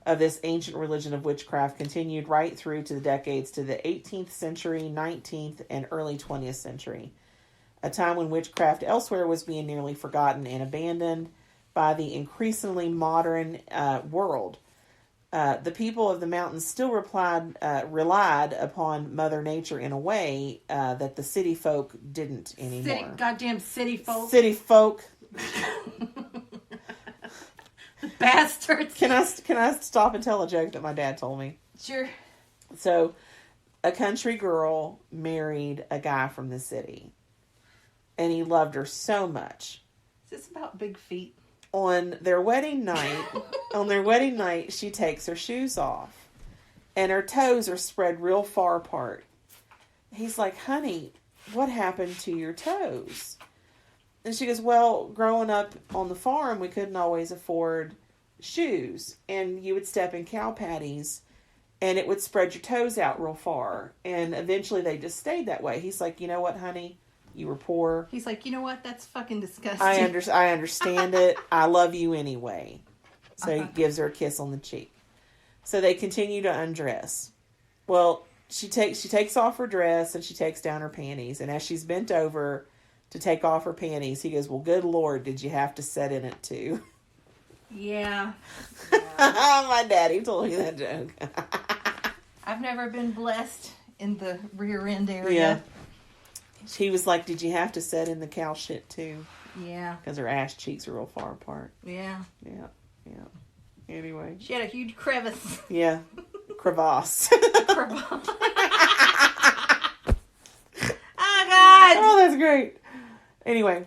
Speaker 1: of this ancient religion of witchcraft continued right through to the decades to the 18th century, 19th, and early 20th century. A time when witchcraft elsewhere was being nearly forgotten and abandoned by the increasingly modern world. The people of the mountains still relied upon Mother Nature in a way that the city folk didn't anymore.
Speaker 2: Goddamn city folk.
Speaker 1: City folk.
Speaker 2: Bastards.
Speaker 1: Can I stop and tell a joke that my dad told me?
Speaker 2: Sure.
Speaker 1: So, a country girl married a guy from the city. And he loved her so much.
Speaker 2: Is this about big feet?
Speaker 1: On their wedding night, she takes her shoes off. And her toes are spread real far apart. He's like, honey, what happened to your toes? And she goes, well, growing up on the farm, we couldn't always afford shoes. And you would step in cow patties, and it would spread your toes out real far. And eventually they just stayed that way. He's like, you know what, honey? You were poor.
Speaker 2: He's like, you know what? That's fucking disgusting.
Speaker 1: I understand it. I love you anyway. So he gives her a kiss on the cheek. So they continue to undress. Well, she takes off her dress and she takes down her panties. And as she's bent over to take off her panties, he goes, well, good Lord, did you have to set in it too?
Speaker 2: Yeah.
Speaker 1: My daddy told me that joke.
Speaker 2: I've never been blessed in the rear end area.
Speaker 1: Yeah. He was like, did you have to set in the cow shit too?
Speaker 2: Yeah.
Speaker 1: Because her ass cheeks are real far apart.
Speaker 2: Yeah.
Speaker 1: Yeah. Anyway.
Speaker 2: She had a huge crevice.
Speaker 1: Yeah. Crevasse.
Speaker 2: Crevasse. Oh, God.
Speaker 1: Oh, that's great. Anyway.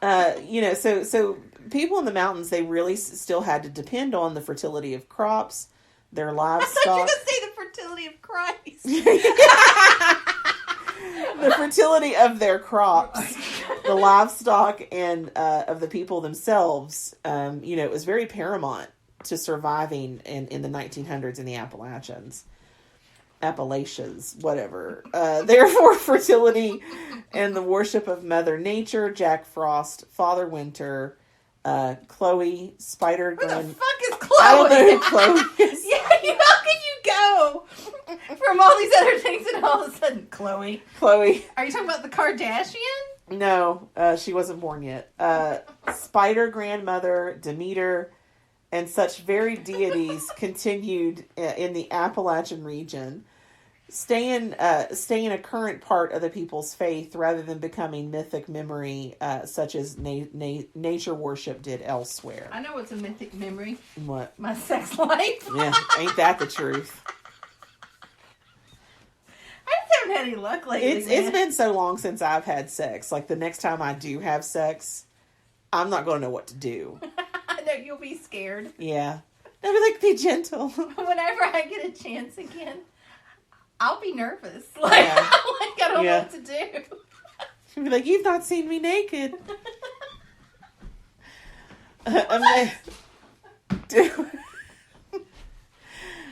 Speaker 1: So people in the mountains, they really still had to depend on the fertility of crops, their livestock.
Speaker 2: I thought you were going to say the fertility of Christ.
Speaker 1: The fertility of their crops, the livestock, and of the people themselves, it was very paramount to surviving in the 1900s in the Appalachians, whatever. Therefore, fertility and the worship of Mother Nature, Jack Frost, Father Winter, Chloe, Spider
Speaker 2: Who
Speaker 1: Glen.
Speaker 2: the fuck is Chloe?
Speaker 1: I don't know who Chloe is.
Speaker 2: Yeah, how can you go from all these other things and all of a sudden Chloe? Are you talking about the Kardashian?
Speaker 1: No, she wasn't born yet. Spider Grandmother, Demeter, and such varied deities continued in the Appalachian region, staying a current part of the people's faith rather than becoming mythic memory, such as nature worship did elsewhere.
Speaker 2: I know what's a mythic memory.
Speaker 1: What?
Speaker 2: My sex life.
Speaker 1: Yeah, ain't that the truth?
Speaker 2: I just haven't had any luck lately.
Speaker 1: It's been so long since I've had sex. Like, the next time I do have sex, I'm not going to know what to do.
Speaker 2: I know you'll be scared.
Speaker 1: Yeah. I'll be like, be gentle.
Speaker 2: Whenever I get a chance again, I'll be nervous. Like,
Speaker 1: Yeah.
Speaker 2: I don't know what to do.
Speaker 1: She'll be like, you've not seen me naked.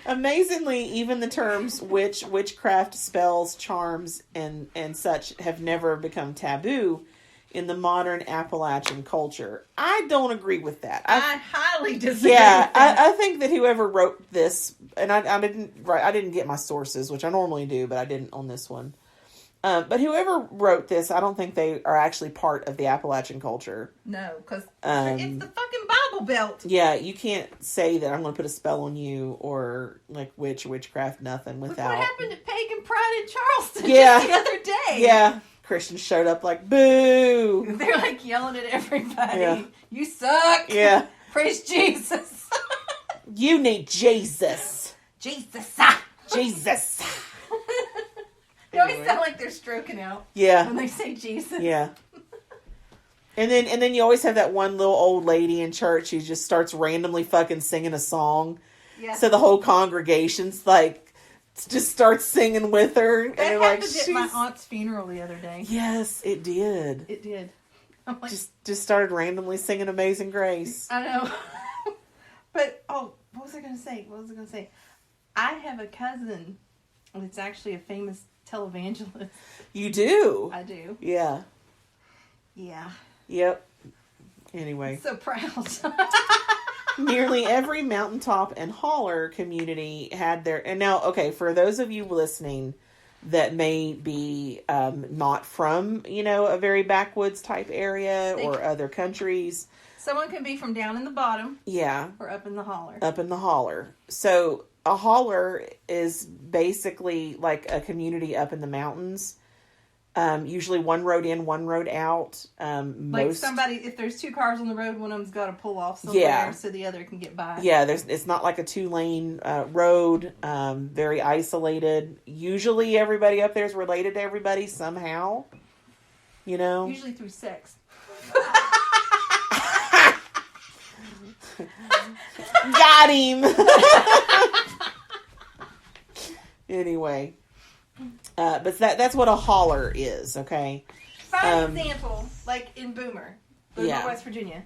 Speaker 1: Amazingly, even the terms witchcraft, spells, charms, and such have never become taboo in the modern Appalachian culture. I don't agree with that.
Speaker 2: I highly disagree
Speaker 1: Yeah,
Speaker 2: with that.
Speaker 1: I think that whoever wrote this, and I didn't get my sources, which I normally do, but I didn't on this one. But whoever wrote this, I don't think they are actually part of the Appalachian culture.
Speaker 2: No, because it's the fucking Bible Belt.
Speaker 1: Yeah, you can't say that I'm going to put a spell on you or like witchcraft, nothing
Speaker 2: Look
Speaker 1: without.
Speaker 2: what happened at Pagan Pride in Charleston
Speaker 1: Yeah.
Speaker 2: just the other day.
Speaker 1: Yeah, Christians showed up like, boo!
Speaker 2: They're like yelling at everybody.
Speaker 1: Yeah.
Speaker 2: You suck.
Speaker 1: Yeah.
Speaker 2: Praise Jesus.
Speaker 1: You need Jesus.
Speaker 2: Jesus.
Speaker 1: Jesus.
Speaker 2: They always sound like they're stroking out
Speaker 1: Yeah.
Speaker 2: when they say Jesus.
Speaker 1: Yeah. And then you always have that one little old lady in church who just starts randomly fucking singing a song.
Speaker 2: Yeah.
Speaker 1: So the whole congregation's like, just starts singing with her. And
Speaker 2: That
Speaker 1: they're like,
Speaker 2: happened at my aunt's funeral the other day.
Speaker 1: Yes, it did.
Speaker 2: It did. I'm like,
Speaker 1: Just started randomly singing Amazing Grace.
Speaker 2: I know. But, what was I going to say? I have a cousin that's actually a famous televangelist.
Speaker 1: You do?
Speaker 2: I do.
Speaker 1: Yeah.
Speaker 2: Yeah.
Speaker 1: Yep. Anyway.
Speaker 2: I'm so proud.
Speaker 1: Nearly every mountaintop and holler community had their... And now, okay, for those of you listening that may be not from, a very backwoods type area or other countries...
Speaker 2: Someone can be from down in the bottom.
Speaker 1: Yeah.
Speaker 2: Or up in the holler.
Speaker 1: Up in the holler. So a holler is basically like a community up in the mountains. Usually one road in, one road out.
Speaker 2: Like somebody, if there's two cars on the road, one of them's got to pull off somewhere so the other can get by.
Speaker 1: Yeah, it's not like a 2-lane road. Very isolated. Usually everybody up there is related to everybody somehow.
Speaker 2: Usually through sex.
Speaker 1: Got him. Anyway, but that's what a holler is. Okay.
Speaker 2: Fine example, like in Boomer, West Virginia.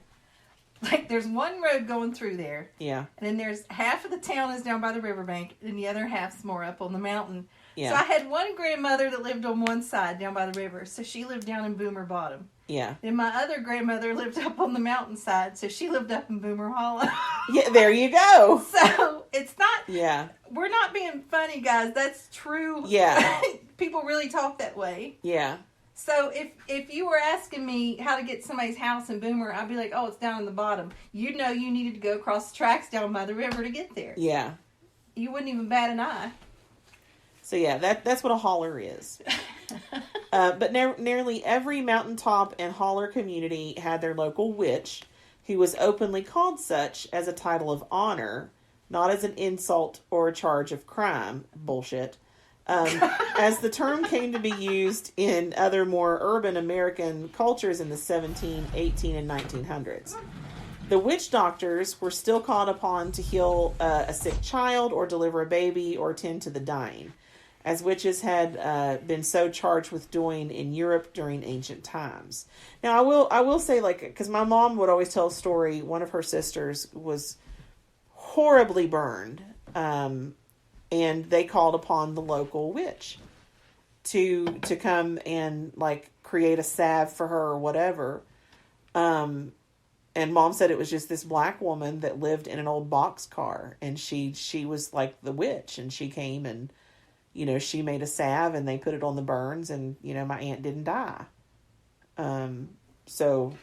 Speaker 2: Like there's one road going through there.
Speaker 1: Yeah.
Speaker 2: And then there's half of the town is down by the riverbank, and the other half's more up on the mountain.
Speaker 1: Yeah.
Speaker 2: So I had one grandmother that lived on one side down by the river, so she lived down in Boomer Bottom.
Speaker 1: Yeah.
Speaker 2: Then my other grandmother lived up on the mountainside, so she lived up in Boomer Hollow.
Speaker 1: Yeah, there you go.
Speaker 2: So it's not.
Speaker 1: Yeah.
Speaker 2: We're not being funny, guys. That's true.
Speaker 1: Yeah.
Speaker 2: People really talk that way.
Speaker 1: Yeah.
Speaker 2: So if you were asking me how to get somebody's house in Boomer, I'd be like, oh, it's down in the bottom. You'd know you needed to go across the tracks down by the river to get there.
Speaker 1: Yeah.
Speaker 2: You wouldn't even bat an eye.
Speaker 1: So yeah, that's what a holler is. But nearly every mountaintop and holler community had their local witch, who was openly called such as a title of honor, not as an insult or a charge of crime. Bullshit. As the term came to be used in other more urban American cultures in the 17, 18, and 1900s. The witch doctors were still called upon to heal a sick child or deliver a baby or tend to the dying, as witches had been so charged with doing in Europe during ancient times. Now, I will say, because my mom would always tell a story, one of her sisters was horribly burned, and they called upon the local witch to come and, create a salve for her or whatever. And Mom said it was just this black woman that lived in an old boxcar, and she was like the witch, and she came and, she made a salve and they put it on the burns, and, my aunt didn't die. So.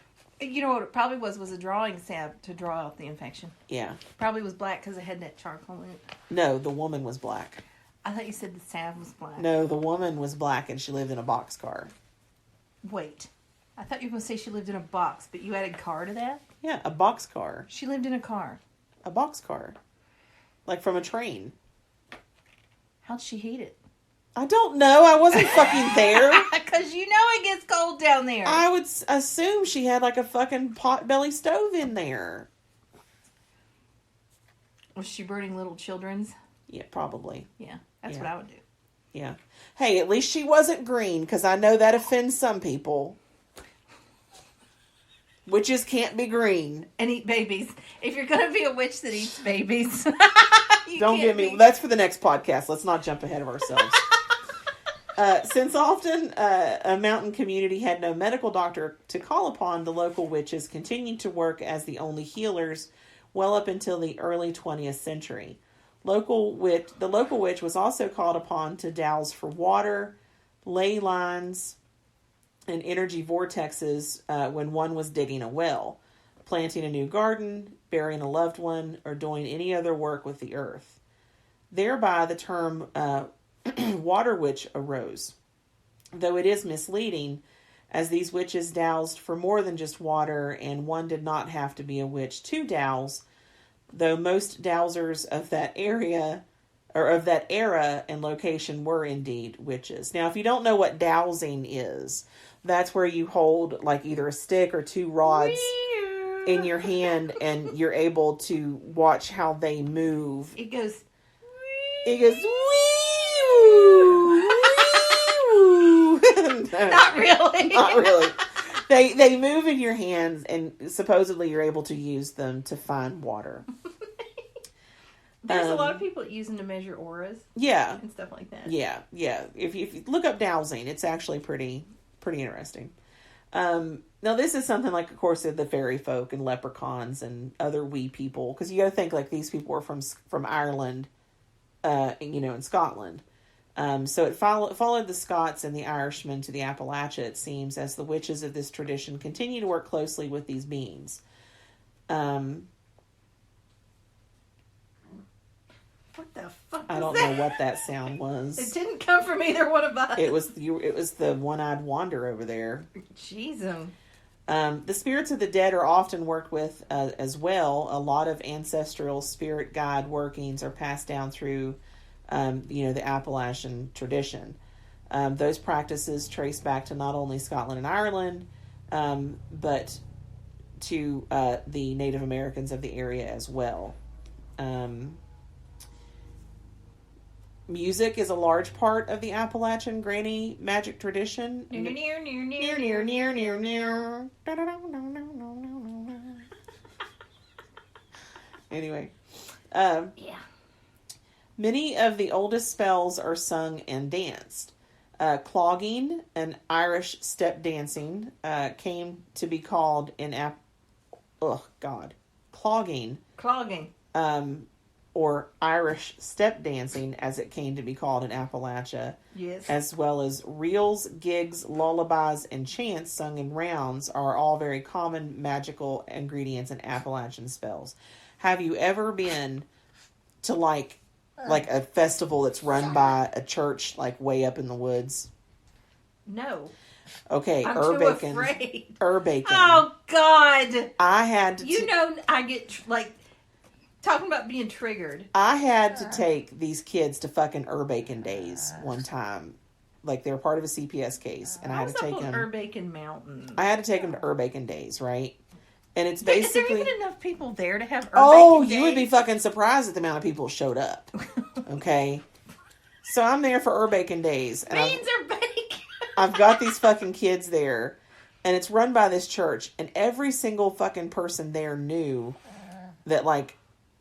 Speaker 2: You know what it probably was a drawing salve to draw out the infection.
Speaker 1: Yeah.
Speaker 2: Probably was black because it had that charcoal in it.
Speaker 1: No, the woman was black.
Speaker 2: I thought you said the salve was black.
Speaker 1: No, the woman was black and she lived in a boxcar.
Speaker 2: Wait. I thought you were going to say she lived in a box, but you added car to that?
Speaker 1: Yeah, a boxcar.
Speaker 2: She lived in a car.
Speaker 1: A boxcar. Like from a train.
Speaker 2: How'd she heat it?
Speaker 1: I don't know. I wasn't fucking there.
Speaker 2: Because it gets cold down there.
Speaker 1: I would assume she had like a fucking potbelly stove in there.
Speaker 2: Was she burning little children's?
Speaker 1: Yeah, probably.
Speaker 2: Yeah, that's what I would do.
Speaker 1: Yeah. Hey, at least she wasn't green, because I know that offends some people. Witches can't be green.
Speaker 2: And eat babies. If you're going to be a witch that eats babies.
Speaker 1: Don't get me. That's for the next podcast. Let's not jump ahead of ourselves. Since often a mountain community had no medical doctor to call upon, the local witches continued to work as the only healers well up until the early 20th century. The local witch was also called upon to dowse for water, ley lines, and energy vortexes when one was digging a well, planting a new garden, burying a loved one, or doing any other work with the earth. Thereby, the term water witch arose, though it is misleading, as these witches dowsed for more than just water, and one did not have to be a witch to dowse, though most dowsers of that area or of that era and location were indeed witches. Now, if you don't know what dowsing is, that's where you hold like either a stick or two rods in your hand, and you're able to watch how they move.
Speaker 2: It goes. Not really.
Speaker 1: Not really. They move in your hands, and supposedly you're able to use them to find water.
Speaker 2: There's a lot of people that use them to measure auras.
Speaker 1: Yeah.
Speaker 2: And stuff like that.
Speaker 1: Yeah. If you look up dowsing, it's actually pretty interesting. Now this is something like, of course, the fairy folk and leprechauns and other wee people, because you got to think like these people were from Ireland, in Scotland. So it followed the Scots and the Irishmen to the Appalachia, it seems, as the witches of this tradition continue to work closely with these beings.
Speaker 2: What the fuck?
Speaker 1: I don't know what that sound was.
Speaker 2: It didn't come from either one of us.
Speaker 1: It was the one-eyed wander over there.
Speaker 2: Jeez.
Speaker 1: The spirits of the dead are often worked with as well. A lot of ancestral spirit guide workings are passed down through, the Appalachian tradition. Those practices trace back to not only Scotland and Ireland, but to the Native Americans of the area as well. Music is a large part of the Appalachian granny magic tradition. Anyway.
Speaker 2: Yeah.
Speaker 1: Many of the oldest spells are sung and danced. Clogging and Irish step dancing came to be called Clogging. Or Irish step dancing, as it came to be called in Appalachia.
Speaker 2: Yes.
Speaker 1: As well as reels, gigs, lullabies, and chants sung in rounds are all very common magical ingredients in Appalachian spells. Have you ever been to like a festival that's run by a church like way up in the woods?
Speaker 2: No.
Speaker 1: Okay,
Speaker 2: I'm
Speaker 1: Erbacon.
Speaker 2: too afraid.
Speaker 1: Erbacon.
Speaker 2: Oh God!
Speaker 1: I had to.
Speaker 2: I get talking about being triggered.
Speaker 1: I had to take these kids to fucking Erbacon Days one time. Like, they were part of a CPS case, and I had to take them.
Speaker 2: Erbacon Mountain.
Speaker 1: I had to take them to Erbacon Days, right? And it's basically.
Speaker 2: Is there even enough people there to have Erbacon Days?
Speaker 1: You would be fucking surprised at the amount of people who showed up. Okay, so I'm there for Erbacon Days, and
Speaker 2: Beans are bacon.
Speaker 1: I've got these fucking kids there, and it's run by this church, and every single fucking person there knew that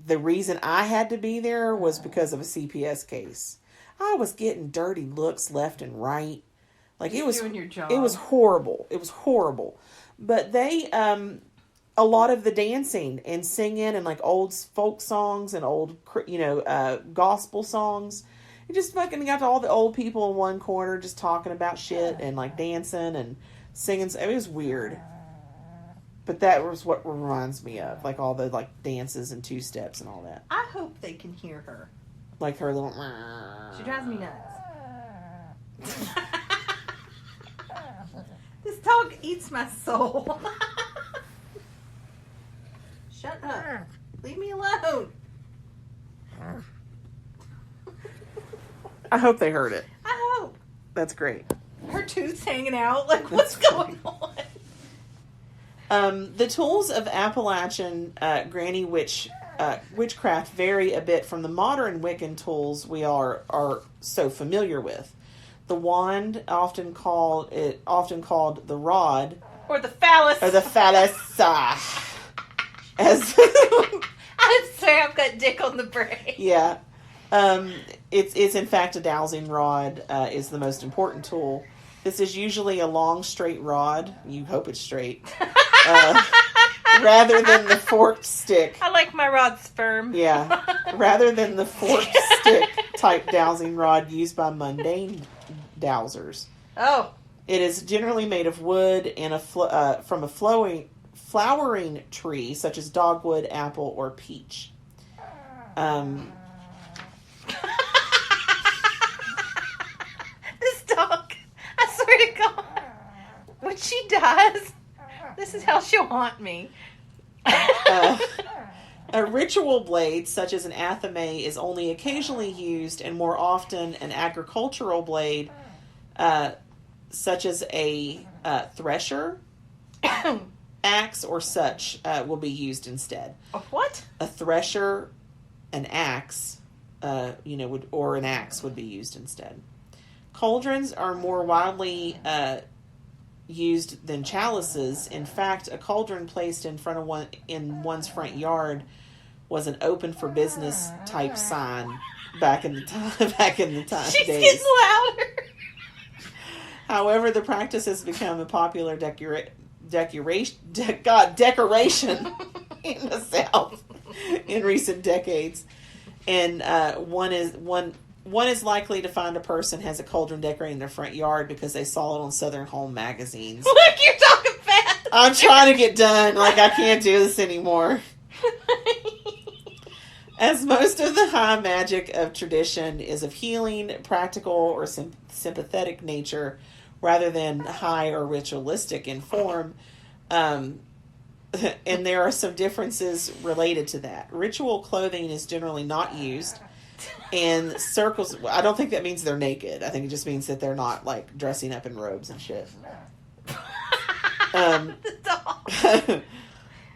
Speaker 1: the reason I had to be there was because of a CPS case. I was getting dirty looks left and right. It was
Speaker 2: doing your job.
Speaker 1: It was horrible. It was horrible. But they a lot of the dancing and singing and old folk songs and old gospel songs. You just fucking got all the old people in one corner just talking about shit and dancing and singing. It was weird. But that was what reminds me of, all the dances and two steps and all that.
Speaker 2: I hope they can hear her.
Speaker 1: Her little.
Speaker 2: She drives me nuts. This dog eats my soul. Shut up. Leave me alone.
Speaker 1: I hope they heard it.
Speaker 2: I hope.
Speaker 1: That's great.
Speaker 2: Her tooth's hanging out. What's going on?
Speaker 1: The tools of Appalachian granny witchcraft vary a bit from the modern Wiccan tools we are so familiar with. The wand, often called the rod,
Speaker 2: or the phallus,
Speaker 1: as
Speaker 2: I'm sorry, I've got dick on the brain.
Speaker 1: Yeah, It's in fact a dowsing rod is the most important tool. This is usually a long, straight rod. You hope it's straight. Rather than the forked stick.
Speaker 2: I like my rods firm.
Speaker 1: Yeah. Rather than the forked stick type dowsing rod used by mundane dowsers.
Speaker 2: Oh.
Speaker 1: It is generally made of wood and from a flowering tree, such as dogwood, apple, or peach.
Speaker 2: This dog, I swear to God, when she dies, this is how she'll haunt me.
Speaker 1: A ritual blade, such as an athame, is only occasionally used, and more often an agricultural blade, such as a thresher, axe, or such, will be used instead.
Speaker 2: A what?
Speaker 1: A thresher, an axe, or an axe would be used instead. Cauldrons are more widely used than chalices. In fact, a cauldron placed in one's front yard was an open for business type sign back in the time.
Speaker 2: She's
Speaker 1: days.
Speaker 2: getting louder.
Speaker 1: However, the practice has become a popular decoration in the South in recent decades, and one is likely to find a person has a cauldron decorating their front yard because they saw it on Southern Home magazines.
Speaker 2: Look, you're talking fast.
Speaker 1: I'm trying to get done. Like, I can't do this anymore. As most of the high magic of tradition is of healing, practical, or sympathetic nature, rather than high or ritualistic in form, and there are some differences related to that. Ritual clothing is generally not used, and circles, I don't think that means they're naked. I think it just means that they're not, like, dressing up in robes and shit.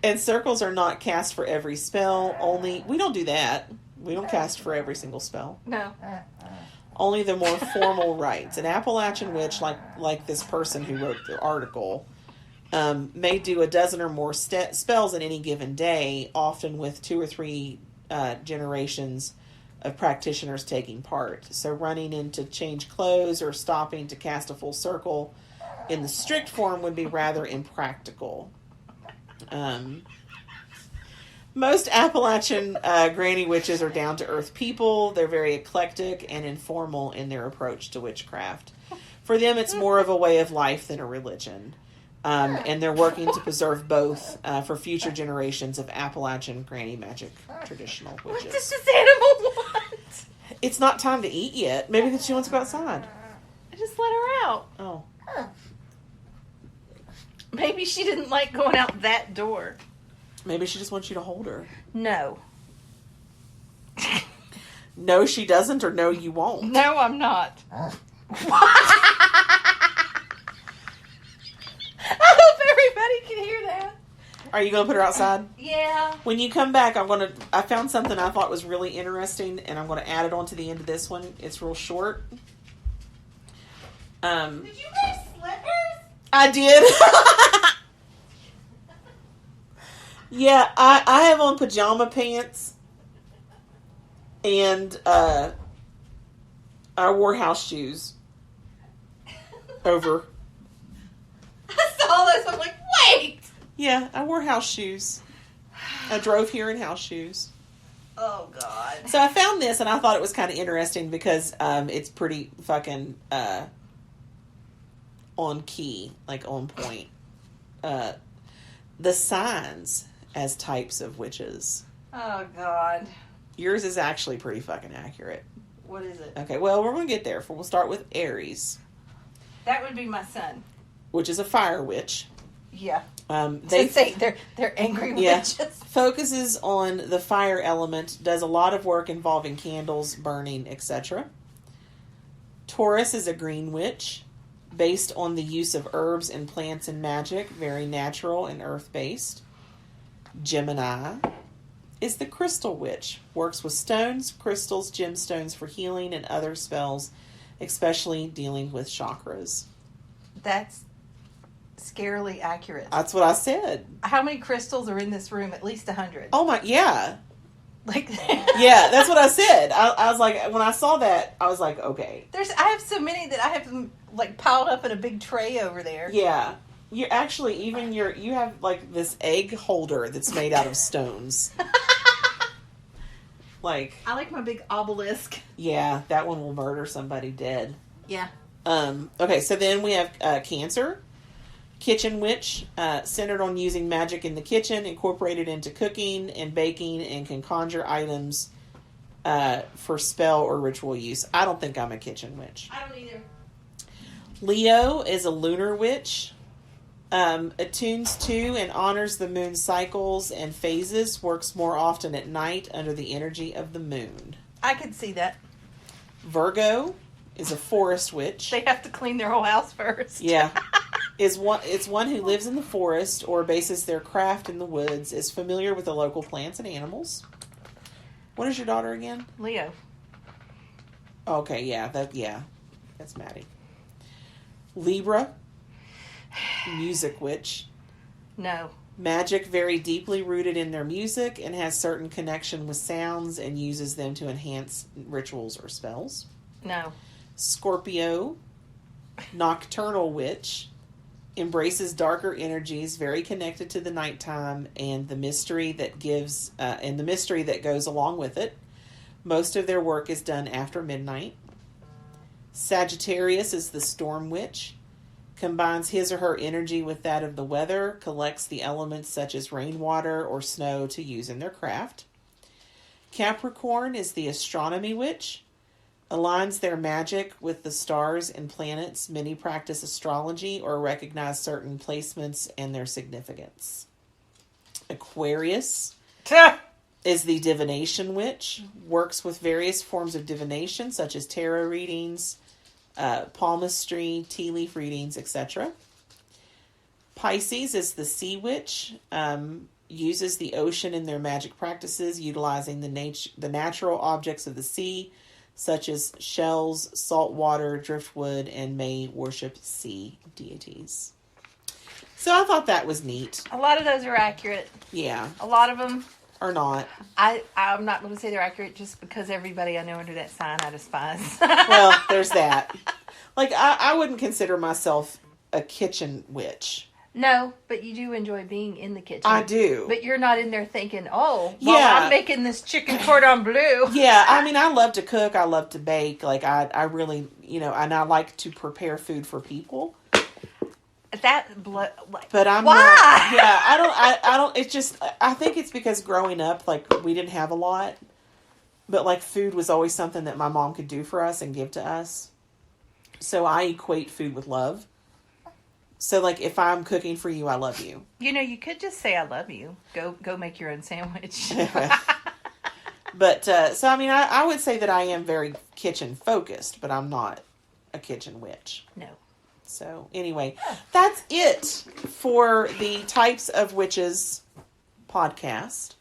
Speaker 1: And circles are not cast for every spell. We don't do that. We don't cast for every single spell.
Speaker 2: No.
Speaker 1: Only the more formal rites. An Appalachian witch, like this person who wrote the article, may do a dozen or more spells in any given day, often with 2 or 3 generations of practitioners taking part. So running in to change clothes or stopping to cast a full circle in the strict form would be rather impractical. Most Appalachian granny witches are down-to-earth people. They're very eclectic and informal in their approach to witchcraft. For them, it's more of a way of life than a religion. And they're working to preserve both for future generations of Appalachian granny magic traditional witches.
Speaker 2: What does this animal want?
Speaker 1: It's not time to eat yet. Maybe she wants to go outside.
Speaker 2: I just let her out.
Speaker 1: Oh.
Speaker 2: Maybe she didn't like going out that door.
Speaker 1: Maybe she just wants you to hold her.
Speaker 2: No.
Speaker 1: No, she doesn't, or no, you won't.
Speaker 2: No, I'm not. I hope everybody can hear that.
Speaker 1: Are you going to put her outside?
Speaker 2: Yeah.
Speaker 1: When you come back, I found something I thought was really interesting, and I'm going to add it on to the end of this one. It's real short.
Speaker 2: Did you wear slippers?
Speaker 1: I did. Yeah, I have on pajama pants, and I wore house shoes over.
Speaker 2: I saw this. I'm like, wait.
Speaker 1: Yeah, I wore house shoes. I drove here in house shoes.
Speaker 2: Oh, God.
Speaker 1: So I found this, and I thought it was kind of interesting because it's pretty fucking on key, like on point. The signs as types of witches.
Speaker 2: Oh, God.
Speaker 1: Yours is actually pretty fucking accurate.
Speaker 2: What is it?
Speaker 1: Okay, well, we're going to get there. We'll start with Aries,
Speaker 2: That would be my son.
Speaker 1: which is a fire witch.
Speaker 2: Yeah.
Speaker 1: They're
Speaker 2: angry
Speaker 1: yeah,
Speaker 2: witches.
Speaker 1: focuses on the fire element, does a lot of work involving candles, burning, etc. Taurus is a green witch, based on the use of herbs and plants and magic, very natural and earth-based. Gemini is the crystal witch, works with stones, crystals, gemstones for healing and other spells, especially dealing with chakras.
Speaker 2: That's scarily accurate.
Speaker 1: That's what I said.
Speaker 2: How many crystals are in this room? At least 100.
Speaker 1: Oh my, yeah.
Speaker 2: Like,
Speaker 1: Yeah, that's what I said. I was like, when I saw that, I was like, okay.
Speaker 2: I have so many that I have them like piled up in a big tray over there.
Speaker 1: Yeah. You're actually, you have like this egg holder that's made out of stones. Like,
Speaker 2: I like my big obelisk.
Speaker 1: yeah, that one will murder somebody dead.
Speaker 2: Yeah.
Speaker 1: Okay, so then we have Cancer. Kitchen witch, centered on using magic in the kitchen, incorporated into cooking and baking, and can conjure items for spell or ritual use. I don't think I'm a kitchen witch.
Speaker 2: I don't either.
Speaker 1: Leo is a lunar witch. Attunes to and honors the moon's cycles and phases, works more often at night under the energy of the moon.
Speaker 2: I could see that.
Speaker 1: Virgo is a forest witch.
Speaker 2: They have to clean their whole house first.
Speaker 1: Yeah. It's one who lives in the forest or bases their craft in the woods, is familiar with the local plants and animals. What is your daughter again?
Speaker 2: Leo.
Speaker 1: Okay, yeah, that's Maddie. Libra, music witch.
Speaker 2: No.
Speaker 1: Magic very deeply rooted in their music and has certain connection with sounds and uses them to enhance rituals or spells.
Speaker 2: No.
Speaker 1: Scorpio, nocturnal witch. Embraces darker energies, very connected to the nighttime and the mystery that goes along with it. Most of their work is done after midnight. Sagittarius is the storm witch. Combines his or her energy with that of the weather, collects the elements such as rainwater or snow to use in their craft. Capricorn is the astronomy witch. Aligns their magic with the stars and planets. Many practice astrology or recognize certain placements and their significance. Aquarius is the divination witch. Works with various forms of divination, such as tarot readings, palmistry, tea leaf readings, etc. Pisces is the sea witch. Uses the ocean in their magic practices, utilizing the natural objects of the sea, such as shells, salt water, driftwood, and may worship sea deities. So I thought that was neat.
Speaker 2: A lot of those are accurate.
Speaker 1: Yeah.
Speaker 2: A lot of them
Speaker 1: Or not.
Speaker 2: I'm not going to say they're accurate just because everybody I know under that sign I despise.
Speaker 1: Well, there's that. Like, I wouldn't consider myself a kitchen witch.
Speaker 2: No, but you do enjoy being in the kitchen.
Speaker 1: I do.
Speaker 2: But you're not in there thinking, while
Speaker 1: Yeah.
Speaker 2: I'm making this chicken cordon bleu.
Speaker 1: Yeah, I mean, I love to cook. I love to bake. Like, I really, and I like to prepare food for people.
Speaker 2: But
Speaker 1: I'm
Speaker 2: why?
Speaker 1: not. Yeah, I don't. It's just, I think it's because growing up, like, we didn't have a lot. But, like, food was always something that my mom could do for us and give to us. So I equate food with love. So, like, if I'm cooking for you, I love you.
Speaker 2: You could just say I love you. Go make your own sandwich.
Speaker 1: But, so, I mean, I would say that I am very kitchen focused, but I'm not a kitchen witch.
Speaker 2: No.
Speaker 1: So, anyway, that's it for the Types of Witches podcast.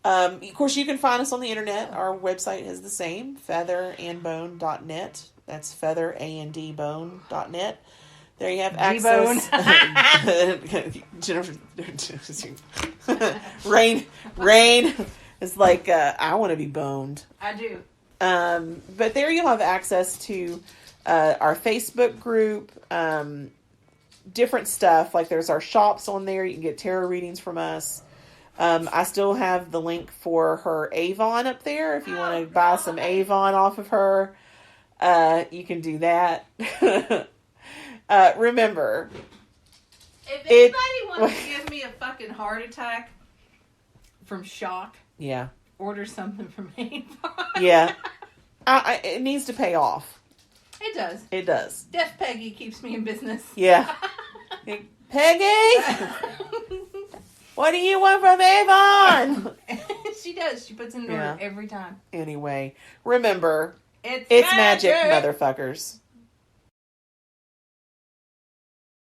Speaker 1: Of course, you can find us on the internet. Our website is the same, featherandbone.net. That's featherandbone.net. There you have access. Rain is like, I want to be boned.
Speaker 2: I do.
Speaker 1: But there you'll have access to our Facebook group, different stuff. Like, there's our shops on there. You can get tarot readings from us. I still have the link for her Avon up there. If you want to buy some Avon off of her, you can do that. Remember,
Speaker 2: if anybody wants to give me a fucking heart attack from shock,
Speaker 1: yeah,
Speaker 2: order something from Avon.
Speaker 1: Yeah, it needs to pay off.
Speaker 2: It does.
Speaker 1: It does.
Speaker 2: Deaf Peggy keeps me in business.
Speaker 1: Yeah. Peggy, what do you want from Avon?
Speaker 2: She does. She puts in an order every time.
Speaker 1: Anyway, remember,
Speaker 2: it's
Speaker 1: magic, motherfuckers.